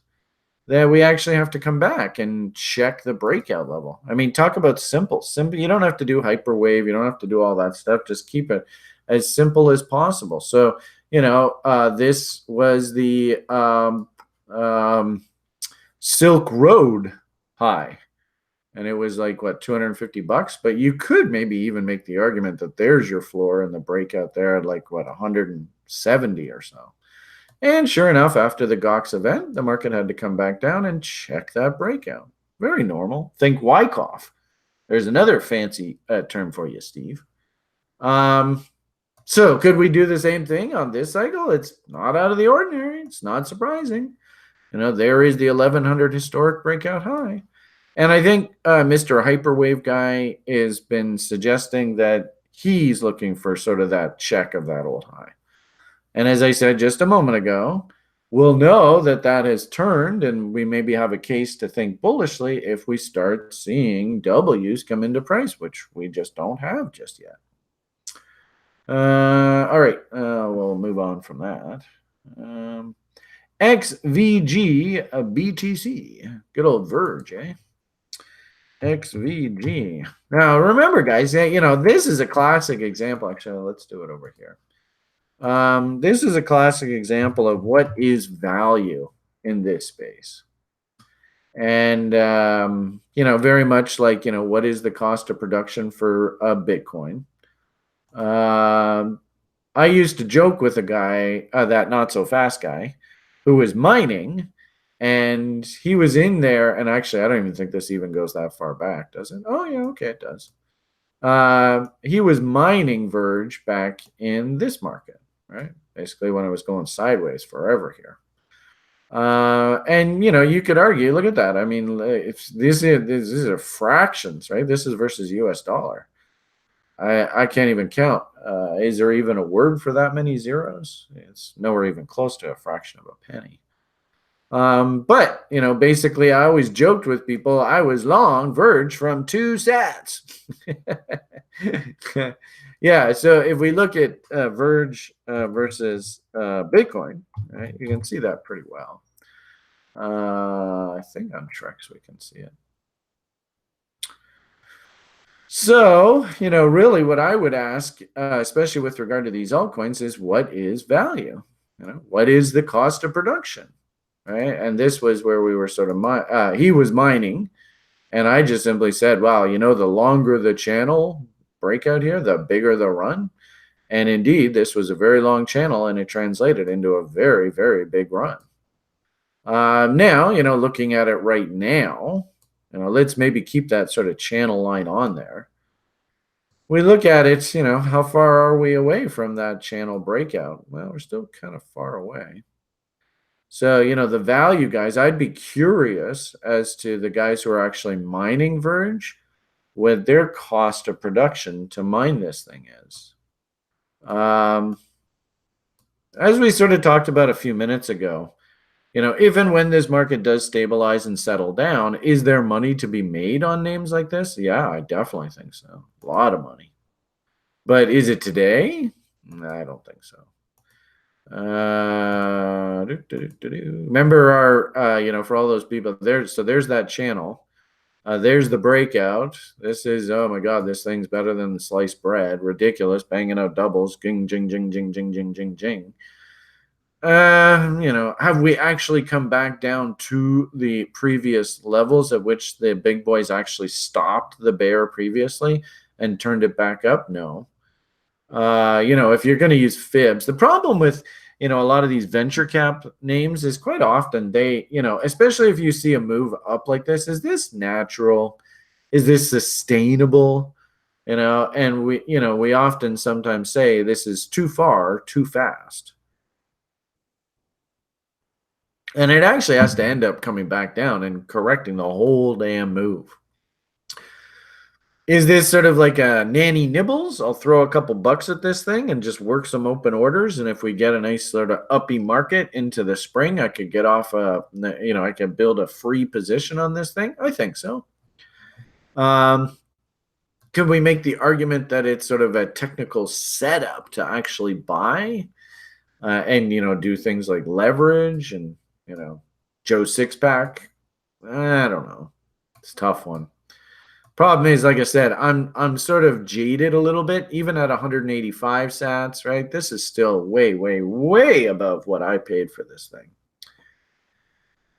that we actually have to come back and check the breakout level. I mean, talk about simple. Simple. You don't have to do hyperwave. You don't have to do all that stuff. Just keep it as simple as possible. So, this was the Silk Road high, and it was like what, $250. But you could maybe even make the argument that there's your floor and the breakout there at like what, 170 or so. And sure enough, after the GOX event, the market had to come back down and check that breakout. Very normal. Think Wyckoff. There's another fancy term for you, Steve. So could we do the same thing on this cycle? It's not out of the ordinary. It's not surprising. There is the 1100 historic breakout high. And I think Mr. Hyperwave guy has been suggesting that he's looking for sort of that check of that old high. And as I said just a moment ago, we'll know that that has turned, and we maybe have a case to think bullishly if we start seeing W's come into price, which we just don't have just yet. All right, we'll move on from that. XVG BTC, good old Verge, eh? XVG. Now remember, guys, this is a classic example. Actually, let's do it over here. This is a classic example of what is value in this space. And, very much like, what is the cost of production for a Bitcoin? I used to joke with a guy, that not so fast guy, who was mining, and he was in there. And actually, I don't even think this even goes that far back, does it? Oh, yeah, okay, it does. He was mining Verge back in this market, right? Basically when it was going sideways forever here. And you could argue, look at that. I mean, if this is a fractions, right? This is versus US dollar. I can't even count. Is there even a word for that many zeros? It's nowhere even close to a fraction of a penny. But basically I always joked with people, I was long Verge from 2 sats. Yeah, so if we look at Verge versus Bitcoin, right, you can see that pretty well. I think on Trex we can see it. So, really what I would ask, especially with regard to these altcoins, is what is value? What is the cost of production? Right? And this was where we were sort of, he was mining, and I just simply said, wow, the longer the channel breakout here, the bigger the run. And indeed, this was a very long channel, and it translated into a very, very big run. Now, looking at it right now, let's maybe keep that sort of channel line on there. We look at it, how far are we away from that channel breakout? Well, we're still kind of far away. So, the value guys, I'd be curious as to the guys who are actually mining Verge, what their cost of production to mine this thing is. As we sort of talked about a few minutes ago, if and when this market does stabilize and settle down, is there money to be made on names like this? Yeah, I definitely think so. A lot of money. But is it today? No, I don't think so. Remember our, for all those people there. So there's that channel. There's the breakout. This is, oh my God, this thing's better than the sliced bread. Ridiculous, banging out doubles. Ging, jing, jing, jing, jing, jing, jing, jing. Have we actually come back down to the previous levels at which the big boys actually stopped the bear previously and turned it back up? No. If you're going to use fibs, the problem with, a lot of these venture cap names is quite often they, especially if you see a move up like this, is this natural? Is this sustainable? And we often sometimes say this is too far, too fast. And it actually has to end up coming back down and correcting the whole damn move. Is this sort of like a nanny nibbles? I'll throw a couple bucks at this thing and just work some open orders. And if we get a nice sort of uppy market into the spring, I could get off I could build a free position on this thing. I think so. Could we make the argument that it's sort of a technical setup to actually buy and, do things like leverage and, Joe Sixpack? I don't know. It's a tough one. Problem is, like I said, I'm sort of jaded a little bit, even at 185 sats, right? This is still way, way, way above what I paid for this thing.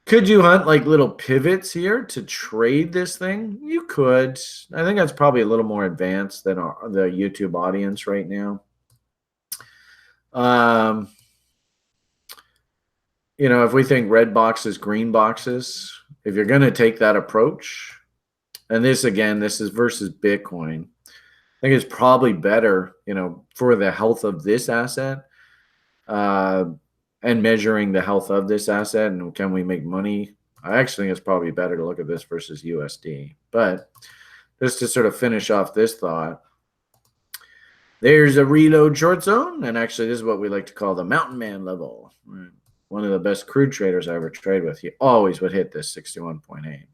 Could you hunt like little pivots here to trade this thing? You could. I think that's probably a little more advanced than the YouTube audience right now. If we think red boxes, green boxes, if you're going to take that approach, and this is versus Bitcoin, I think it's probably better, for the health of this asset and measuring the health of this asset and can we make money. I actually think it's probably better to look at this versus USD. But just to sort of finish off this thought, there's a reload short zone. And actually, this is what we like to call the mountain man level. One of the best crude traders I ever traded with, he always would hit this 61.8.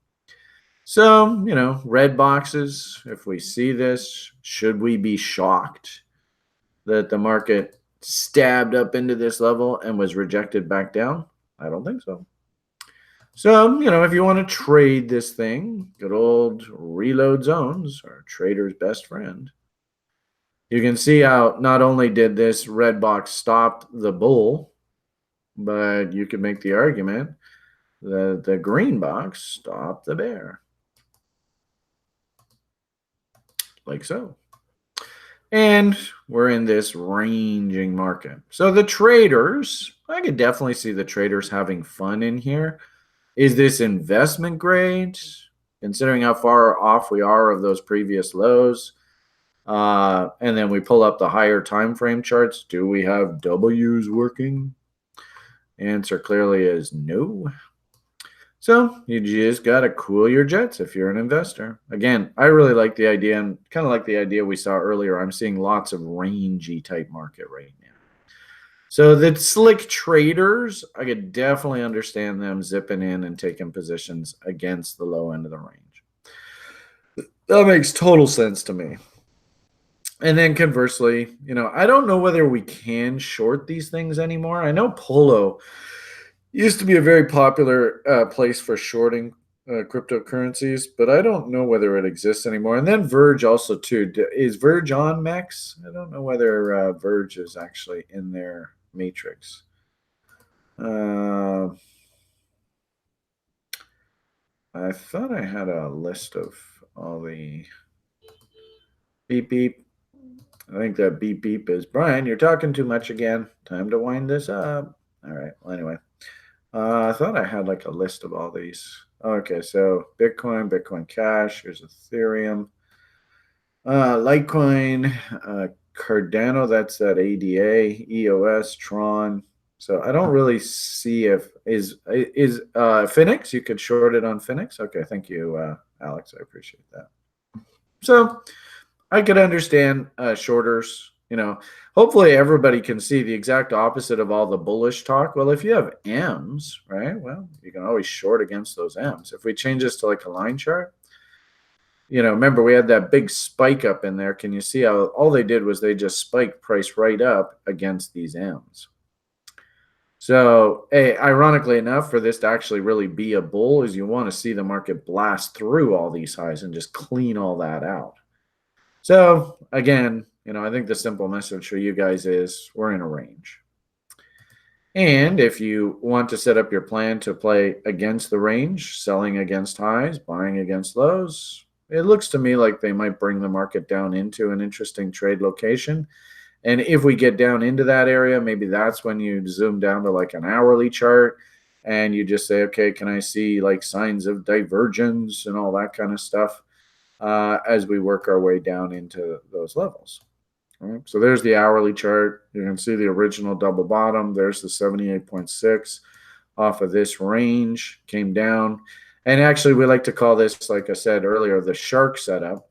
So, red boxes, if we see this, should we be shocked that the market stabbed up into this level and was rejected back down? I don't think so. So, if you want to trade this thing, good old reload zones are trader's best friend. You can see how not only did this red box stop the bull, but you could make the argument that the green box stopped the bear. Like so. And we're in this ranging market. So the traders, I could definitely see the traders having fun in here. Is this investment grade? Considering how far off we are of those previous lows. And then we pull up the higher time frame charts. Do we have W's working? Answer clearly is no. So you just got to cool your jets if you're an investor. Again, I really like the idea and kind of like the idea we saw earlier. I'm seeing lots of rangy type market right now. So the slick traders, I could definitely understand them zipping in and taking positions against the low end of the range. That makes total sense to me. And then conversely, I don't know whether we can short these things anymore. I know Polo used to be a very popular place for shorting cryptocurrencies, but I don't know whether it exists anymore. And then Verge also too. Is Verge on Mex? I don't know whether Verge is actually in their matrix. I thought I had a list of all the beep beep. I think that beep beep is Brian. You're talking too much again. Time to wind this up. All right. Well, anyway. I thought I had like a list of all these. Okay, so Bitcoin Cash, here's Ethereum, Litecoin, Cardano, that's that ADA, EOS, Tron. So I don't really see if is Phoenix. You could short it on Phoenix. Okay, thank you, Alex. I appreciate that. So I could understand shorters. Hopefully everybody can see the exact opposite of all the bullish talk. Well, if you have M's, right, well, you can always short against those M's. If we change this to like a line chart, remember we had that big spike up in there. Can you see how all they did was they just spiked price right up against these M's? So, ironically enough, for this to actually really be a bull is you want to see the market blast through all these highs and just clean all that out. So, again, I think the simple message for you guys is we're in a range. And if you want to set up your plan to play against the range, selling against highs, buying against lows, it looks to me like they might bring the market down into an interesting trade location. And if we get down into that area, maybe that's when you zoom down to like an hourly chart and you just say, okay, can I see like signs of divergence and all that kind of stuff as we work our way down into those levels. Right. So there's the hourly chart. You can see the original double bottom. There's the 78.6 off of this range, came down. And actually, we like to call this, like I said earlier, the shark setup,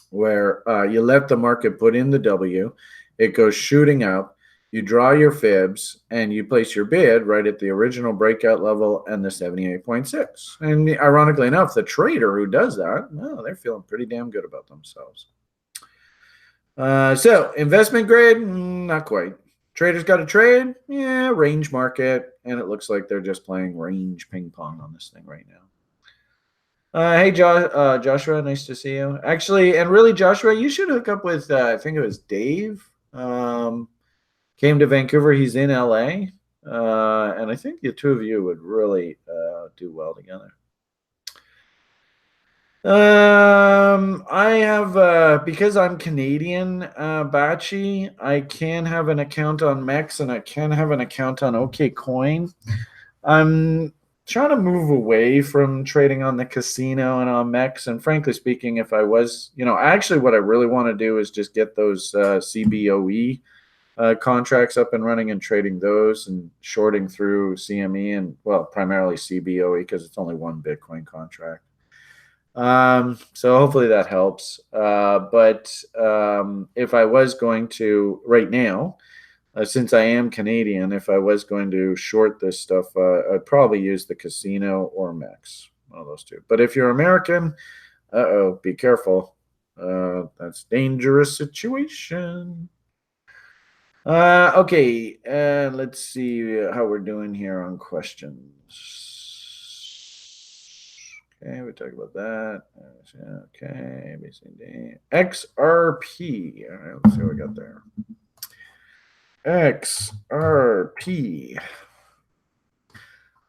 where you let the market put in the W. It goes shooting up. you draw your fibs, and you place your bid right at the original breakout level and the 78.6. And ironically enough, the trader who does that, well, they're feeling pretty damn good about themselves. So investment grade, not quite. Traders got to trade, yeah, range market, and it looks like they're just playing range ping pong on this thing right now. Hey, Joshua, nice to see you. Actually, and really, Joshua, you should hook up with, I think it was Dave. Came to Vancouver. He's in LA. And I think the two of you would really do well together. I have, because I'm Canadian, Batchy, I can have an account on MEX and I can have an account on OKCoin. I'm trying to move away from trading on the casino and on MEX. And frankly speaking, if I was, actually what I really want to do is just get those CBOE contracts up and running and trading those and shorting through CME and, well, primarily CBOE because it's only one Bitcoin contract. So hopefully that helps. But if I was going to right now, since I am Canadian, if I was going to short this stuff, I'd probably use the casino or MEX, one of those two. But if you're American, be careful. That's dangerous situation. Okay, let's see how we're doing here on questions. Okay, we talked about that. Okay, ABCD. XRP. All right, let's see what we got there. XRP.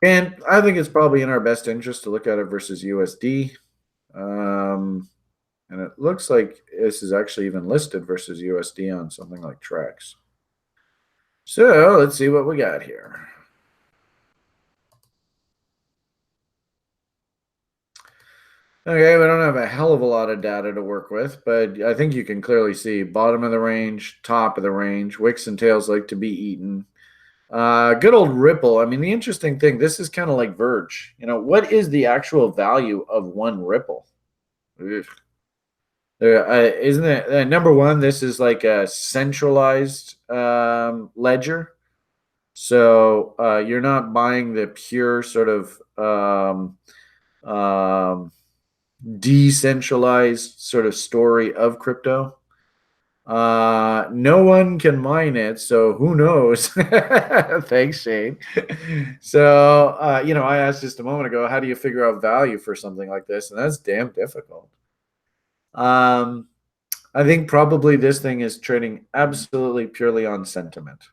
And I think it's probably in our best interest to look at it versus USD. And it looks like this is actually even listed versus USD on something like Trex. So let's see what we got here. Okay, we don't have a hell of a lot of data to work with, but I think you can clearly see bottom of the range, top of the range. Wicks and tails like to be eaten. Good old Ripple. I mean, the interesting thing, this is kind of like Verge. What is the actual value of one Ripple? Isn't it number one? This is like a centralized ledger. So you're not buying the pure sort of decentralized sort of story of crypto. No one can mine it, so who knows? Thanks, Shane. So I asked just a moment ago, how do you figure out value for something like this? And that's damn difficult. I think probably this thing is trading absolutely purely on sentiment.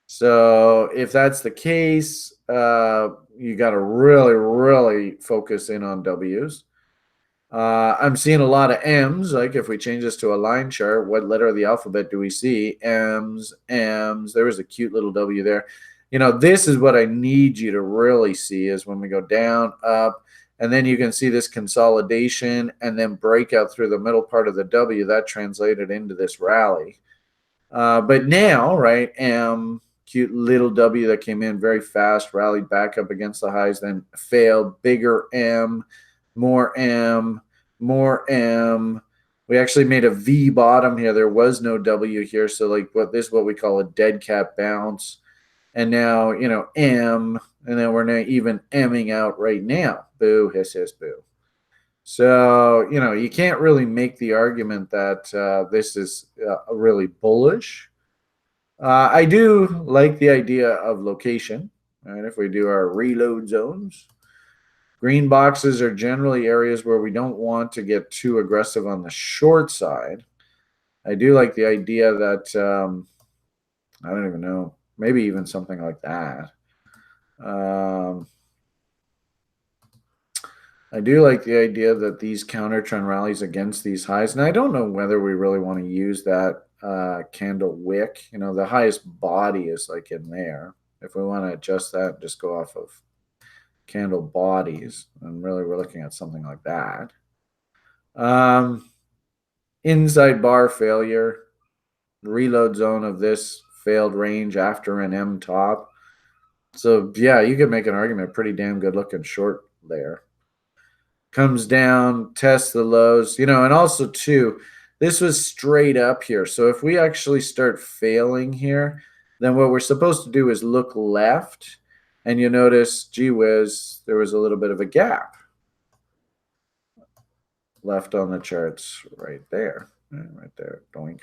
So if that's the case, you got to really, really focus in on W's. I'm seeing a lot of M's. Like if we change this to a line chart, what letter of the alphabet do we see? M's, M's. There was a cute little W there. This is what I need you to really see is when we go down, up, and then you can see this consolidation and then breakout through the middle part of the W. That translated into this rally. But now, right, M, cute little W that came in very fast, rallied back up against the highs, then failed, bigger M, more M, more M. We actually made a V bottom here. There was no W here. So this is what we call a dead cat bounce. And now, M, and then we're not even M'ing out right now. Boo, hiss, hiss, boo. So, you can't really make the argument that this is really bullish. I do like the idea of location. Right? If we do our reload zones, green boxes are generally areas where we don't want to get too aggressive on the short side. I do like the idea that, I don't even know, maybe even something like that. I do like the idea that these counter trend rallies against these highs, and I don't know whether we really want to use that candle wick. The highest body is like in there. If we want to adjust that, just go off of candle bodies, and really we're looking at something like that. Inside bar failure, reload zone of this failed range after an M top. So yeah, you could make an argument, pretty damn good looking short there. Comes down, tests the lows, and also too, this was straight up here. So if we actually start failing here, then what we're supposed to do is look left, and you notice, gee whiz, there was a little bit of a gap left on the charts right there. Right there, doink.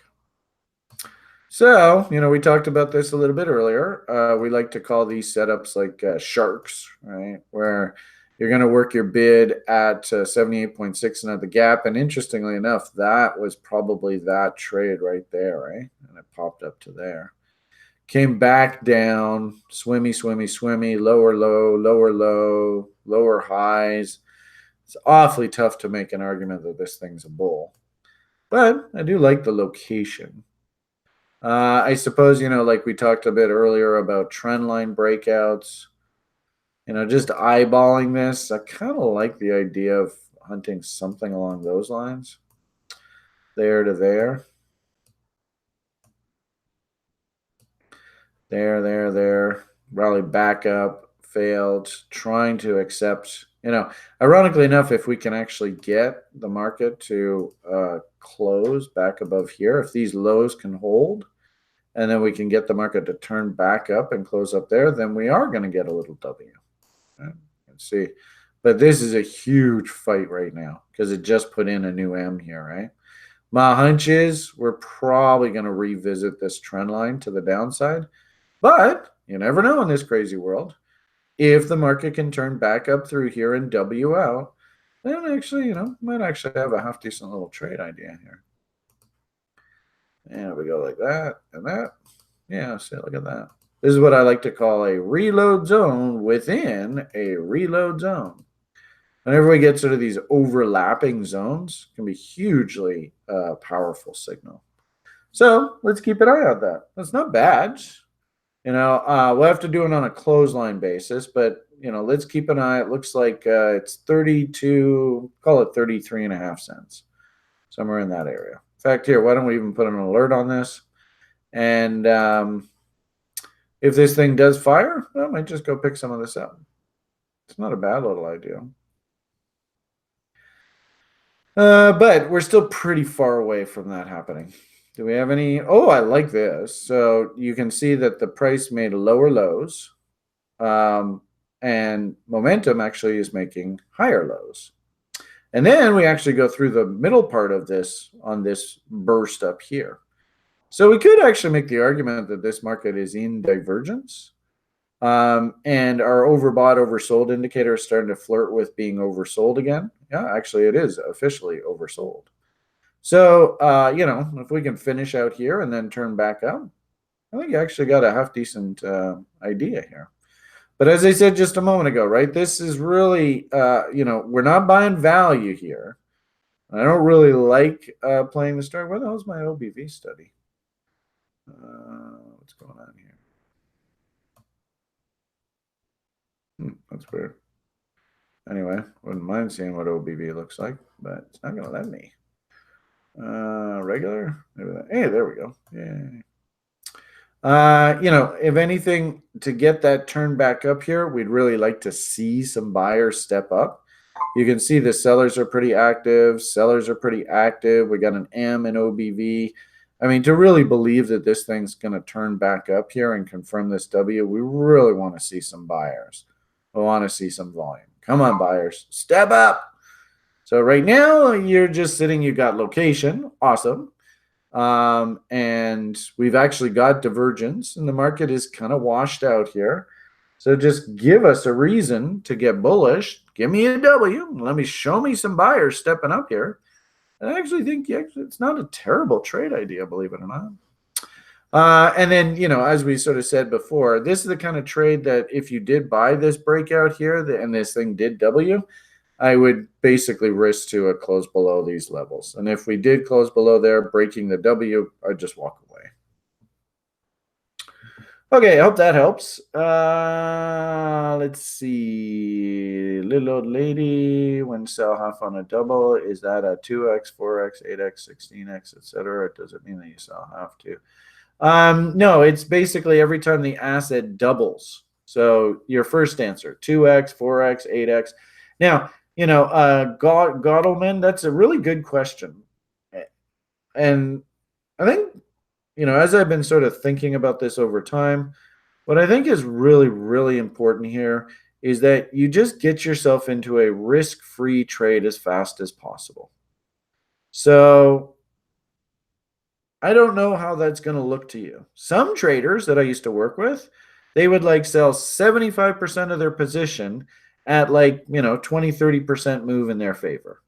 So, we talked about this a little bit earlier. We like to call these setups like sharks, right? Where you're going to work your bid at 78.6 and at the gap. And interestingly enough, that was probably that trade right there, right? And it popped up to there. Came back down, swimmy, swimmy, swimmy, lower low, lower low, lower highs. It's awfully tough to make an argument that this thing's a bull. But I do like the location. I suppose, like we talked a bit earlier about trend line breakouts, just eyeballing this, I kind of like the idea of hunting something along those lines. There to there. There. Rally back up, failed, trying to accept, ironically enough, if we can actually get the market to close back above here, if these lows can hold, and then we can get the market to turn back up and close up there, then we are going to get a little W. Right? Let's see. But this is a huge fight right now because it just put in a new M here, right? My hunch is we're probably going to revisit this trend line to the downside. But you never know in this crazy world. If the market can turn back up through here and W out, then actually, might actually have a half decent little trade idea here. And we go like that and that. Yeah, see, look at that. This is what I like to call a reload zone within a reload zone. Whenever we get sort of these overlapping zones, it can be hugely powerful signal. So let's keep an eye on that. That's not bad. We'll have to do it on a clothesline basis, but let's keep an eye. It looks like it's 32, call it 33.5 cents, somewhere in that area. In fact, here, why don't we even put an alert on this? And if this thing does fire, I might just go pick some of this up. It's not a bad little idea. But we're still pretty far away from that happening. Do we have any? Oh, I like this. So you can see that the price made lower lows, and momentum actually is making higher lows. And then we actually go through the middle part of this on this burst up here. So we could actually make the argument that this market is in divergence. And our overbought, oversold indicator is starting to flirt with being oversold again. Yeah, actually it is officially oversold. So, if we can finish out here and then turn back up, I think you actually got a half decent idea here. But as I said just a moment ago, right, this is really, we're not buying value here. I don't really like playing the story. Where the hell's my OBV study? What's going on here? That's weird. Anyway, wouldn't mind seeing what OBV looks like, but it's not going to let me. Regular. Hey, there we go. Yay. If anything, to get that turn back up here, we'd really like to see some buyers step up. You can see the sellers are pretty active. Sellers are pretty active. We got an M in OBV. I mean, to really believe that this thing's going to turn back up here and confirm this W, we really want to see some buyers. We want to see some volume. Come on, buyers. Step up. So right now, you're just sitting, you got location. Awesome. And we've actually got divergence, and the market is kind of washed out here. So just give us a reason to get bullish. Give me a W. Let me show me some buyers stepping up here. I actually think it's not a terrible trade idea, believe it or not. And then, as we sort of said before, this is the kind of trade that if you did buy this breakout here and this thing did W, I would basically risk to close below these levels. And if we did close below there, breaking the W, I'd just walk away. Okay, I hope that helps. Let's see. Little old lady, when sell half on a double, is that a 2x, 4x, 8x, 16x, etc.? It doesn't mean that you sell half to. No, it's basically every time the asset doubles. So your first answer, 2x, 4x, 8x. Now, Gottleman, that's a really good question. And I think, as I've been sort of thinking about this over time, what I think is really, really important here is that you just get yourself into a risk-free trade as fast as possible. So I don't know how that's going to look to you. Some traders that I used to work with, they would like sell 75% of their position at like, 20, 30% move in their favor.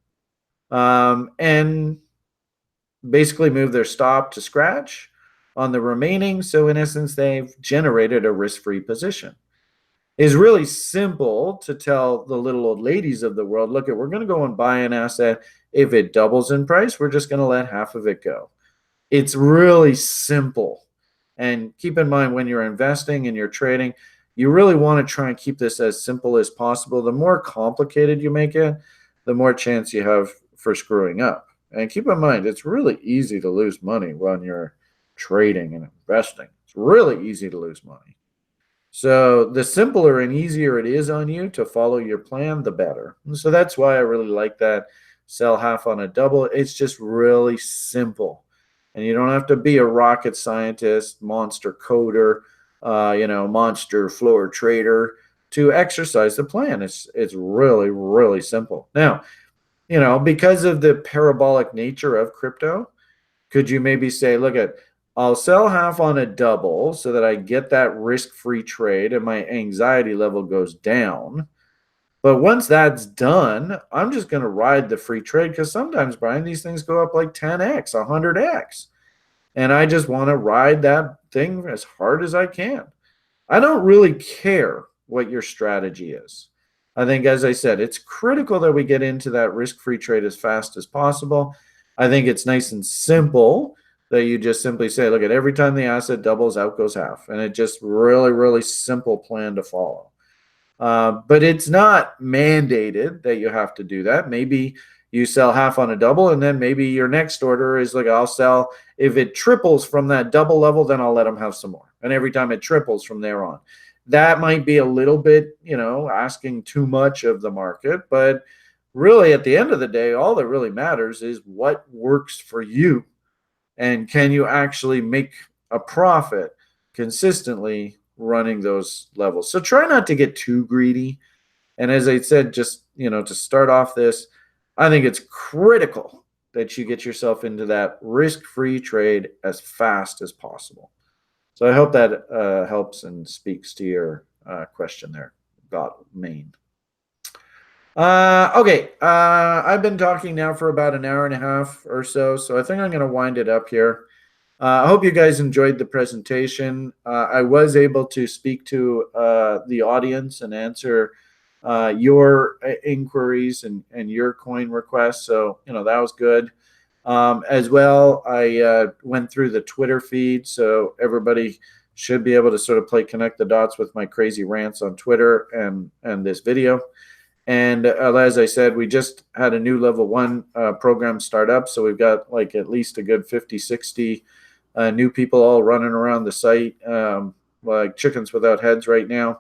And basically move their stop to scratch on the remaining. So in essence, they've generated a risk-free position. It's really simple to tell the little old ladies of the world, look, we're going to go and buy an asset. If it doubles in price, we're just going to let half of it go. It's really simple. And keep in mind, when you're investing and you're trading, you really want to try and keep this as simple as possible. The more complicated you make it, the more chance you have for screwing up. And keep in mind, it's really easy to lose money when you're trading and investing. It's really easy to lose money. So the simpler and easier it is on you to follow your plan, the better. And so that's why I really like that sell half on a double. It's just really simple. And you don't have to be a rocket scientist, monster coder, monster floor trader to exercise the plan. It's really, really simple. Now, because of the parabolic nature of crypto, could you maybe say, look I'll sell half on a double so that I get that risk-free trade and my anxiety level goes down. But once that's done, I'm just going to ride the free trade because sometimes, Brian, these things go up like 10x, 100x. And I just want to ride that thing as hard as I can. I don't really care what your strategy is. I think, as I said, it's critical that we get into that risk-free trade as fast as possible. I think it's nice and simple that you just simply say, look, every time the asset doubles, out goes half. And it just really, really simple plan to follow. But it's not mandated that you have to do that. Maybe you sell half on a double, and then maybe your next order is like, I'll sell, if it triples from that double level, then I'll let them have some more. And every time it triples from there on. That might be a little bit, asking too much of the market. But really, at the end of the day, all that really matters is what works for you. And can you actually make a profit consistently running those levels? So try not to get too greedy. And as I said, just, to start off this, I think it's critical that you get yourself into that risk-free trade as fast as possible. So I hope that helps and speaks to your question there, Maine. Okay, I've been talking now for about an hour and a half or so, so I think I'm going to wind it up here. I hope you guys enjoyed the presentation. I was able to speak to the audience and answer your inquiries and your coin requests, so that was good. As well, I went through the Twitter feed, so everybody should be able to sort of connect the dots with my crazy rants on Twitter and this video. And as I said, we just had a new level 1 program start up, so we've got at least a good 50, 60 new people all running around the site like chickens without heads right now.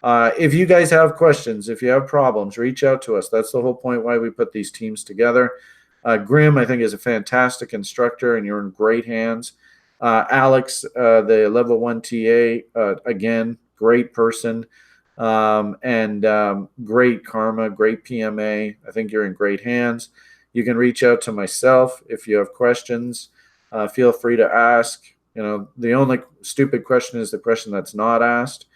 If you guys have questions, if you have problems, reach out to us. That's the whole point why we put these teams together. Grim, I think, is a fantastic instructor, and you're in great hands. Alex, the level 1 TA, again, great person, and great karma, great PMA. I think you're in great hands. You can reach out to myself if you have questions. Feel free to ask. The only stupid question is the question that's not asked.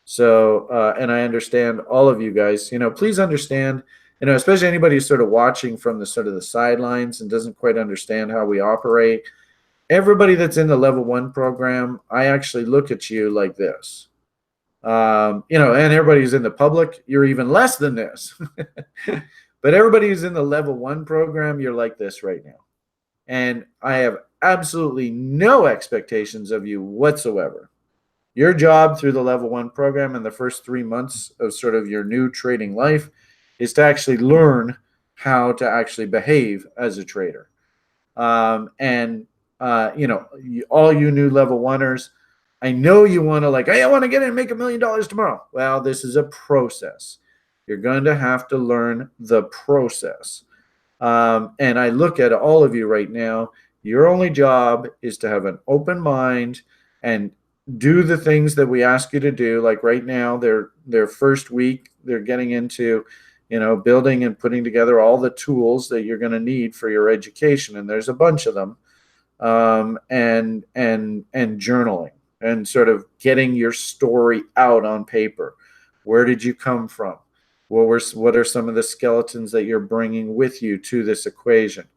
So, and I understand all of you guys, please understand, especially anybody who's sort of watching from the sort of the sidelines and doesn't quite understand how we operate. Everybody that's in the level 1 program, I actually look at you like this. And everybody who's in the public, you're even less than this. But everybody who's in the level 1 program, you're like this right now. And I have absolutely no expectations of you whatsoever. Your job through the level 1 program in the first 3 months of sort of your new trading life is to actually learn how to actually behave as a trader. All you new level 1ers, I know you want to hey, I want to get in and make $1 million tomorrow. Well, this is a process. You're going to have to learn the process. And I look at all of you right now, Your only job is to have an open mind and do the things that we ask you to do. Like right now, their first week, they're getting into, building and putting together all the tools that you're going to need for your education, and there's a bunch of them. And journaling and sort of getting your story out on paper. Where did you come from? What are some of the skeletons that you're bringing with you to this equation?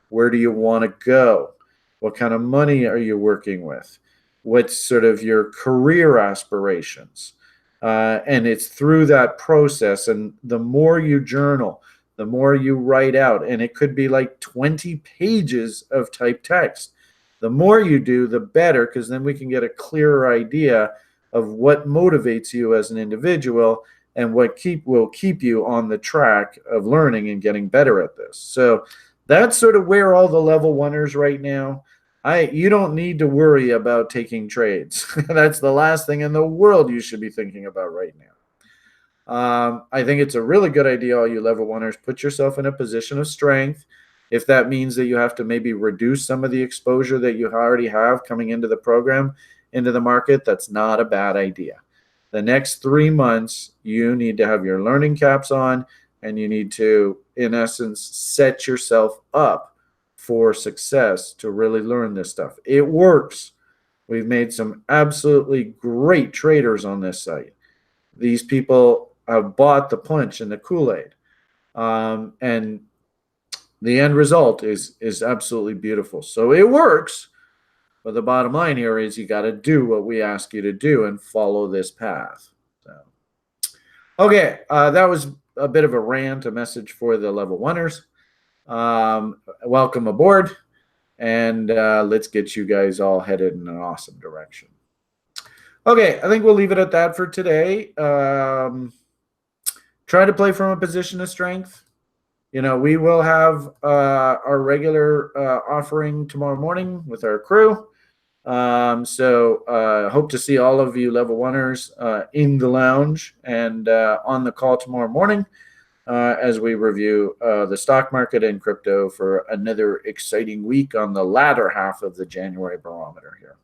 Where do you want to go? What kind of money are you working with? What's sort of your career aspirations? And it's through that process. And the more you journal, the more you write out, and it could be like 20 pages of typed text. The more you do, the better, because then we can get a clearer idea of what motivates you as an individual and what will keep you on the track of learning and getting better at this. So that's sort of where all the level oneers right now. You don't need to worry about taking trades. That's the last thing in the world you should be thinking about right now. I think it's a really good idea, all you level oneers, put yourself in a position of strength. If that means that you have to maybe reduce some of the exposure that you already have coming into the program, into the market, that's not a bad idea. The next 3 months, you need to have your learning caps on, and you need to, in essence, set yourself up for success to really learn this stuff. It works. We've made some absolutely great traders on this site. These people have bought the punch and the Kool-Aid. And the end result is absolutely beautiful. So it works. But the bottom line here is you got to do what we ask you to do and follow this path. So, okay, that was a bit of a rant, a message for the level oneers. Welcome aboard, and let's get you guys all headed in an awesome direction. Okay, I think we'll leave it at that for today. Try to play from a position of strength. We will have our regular offering tomorrow morning with our crew. So hope to see all of you level oneers in the lounge and on the call tomorrow morning as we review the stock market and crypto for another exciting week on the latter half of the January barometer here.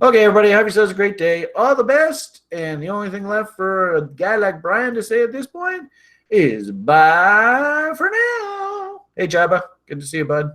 Okay, everybody, have yourselves a great day. All the best. And the only thing left for a guy like Brian to say at this point is bye for now. Hey, Jabba. Good to see you, bud.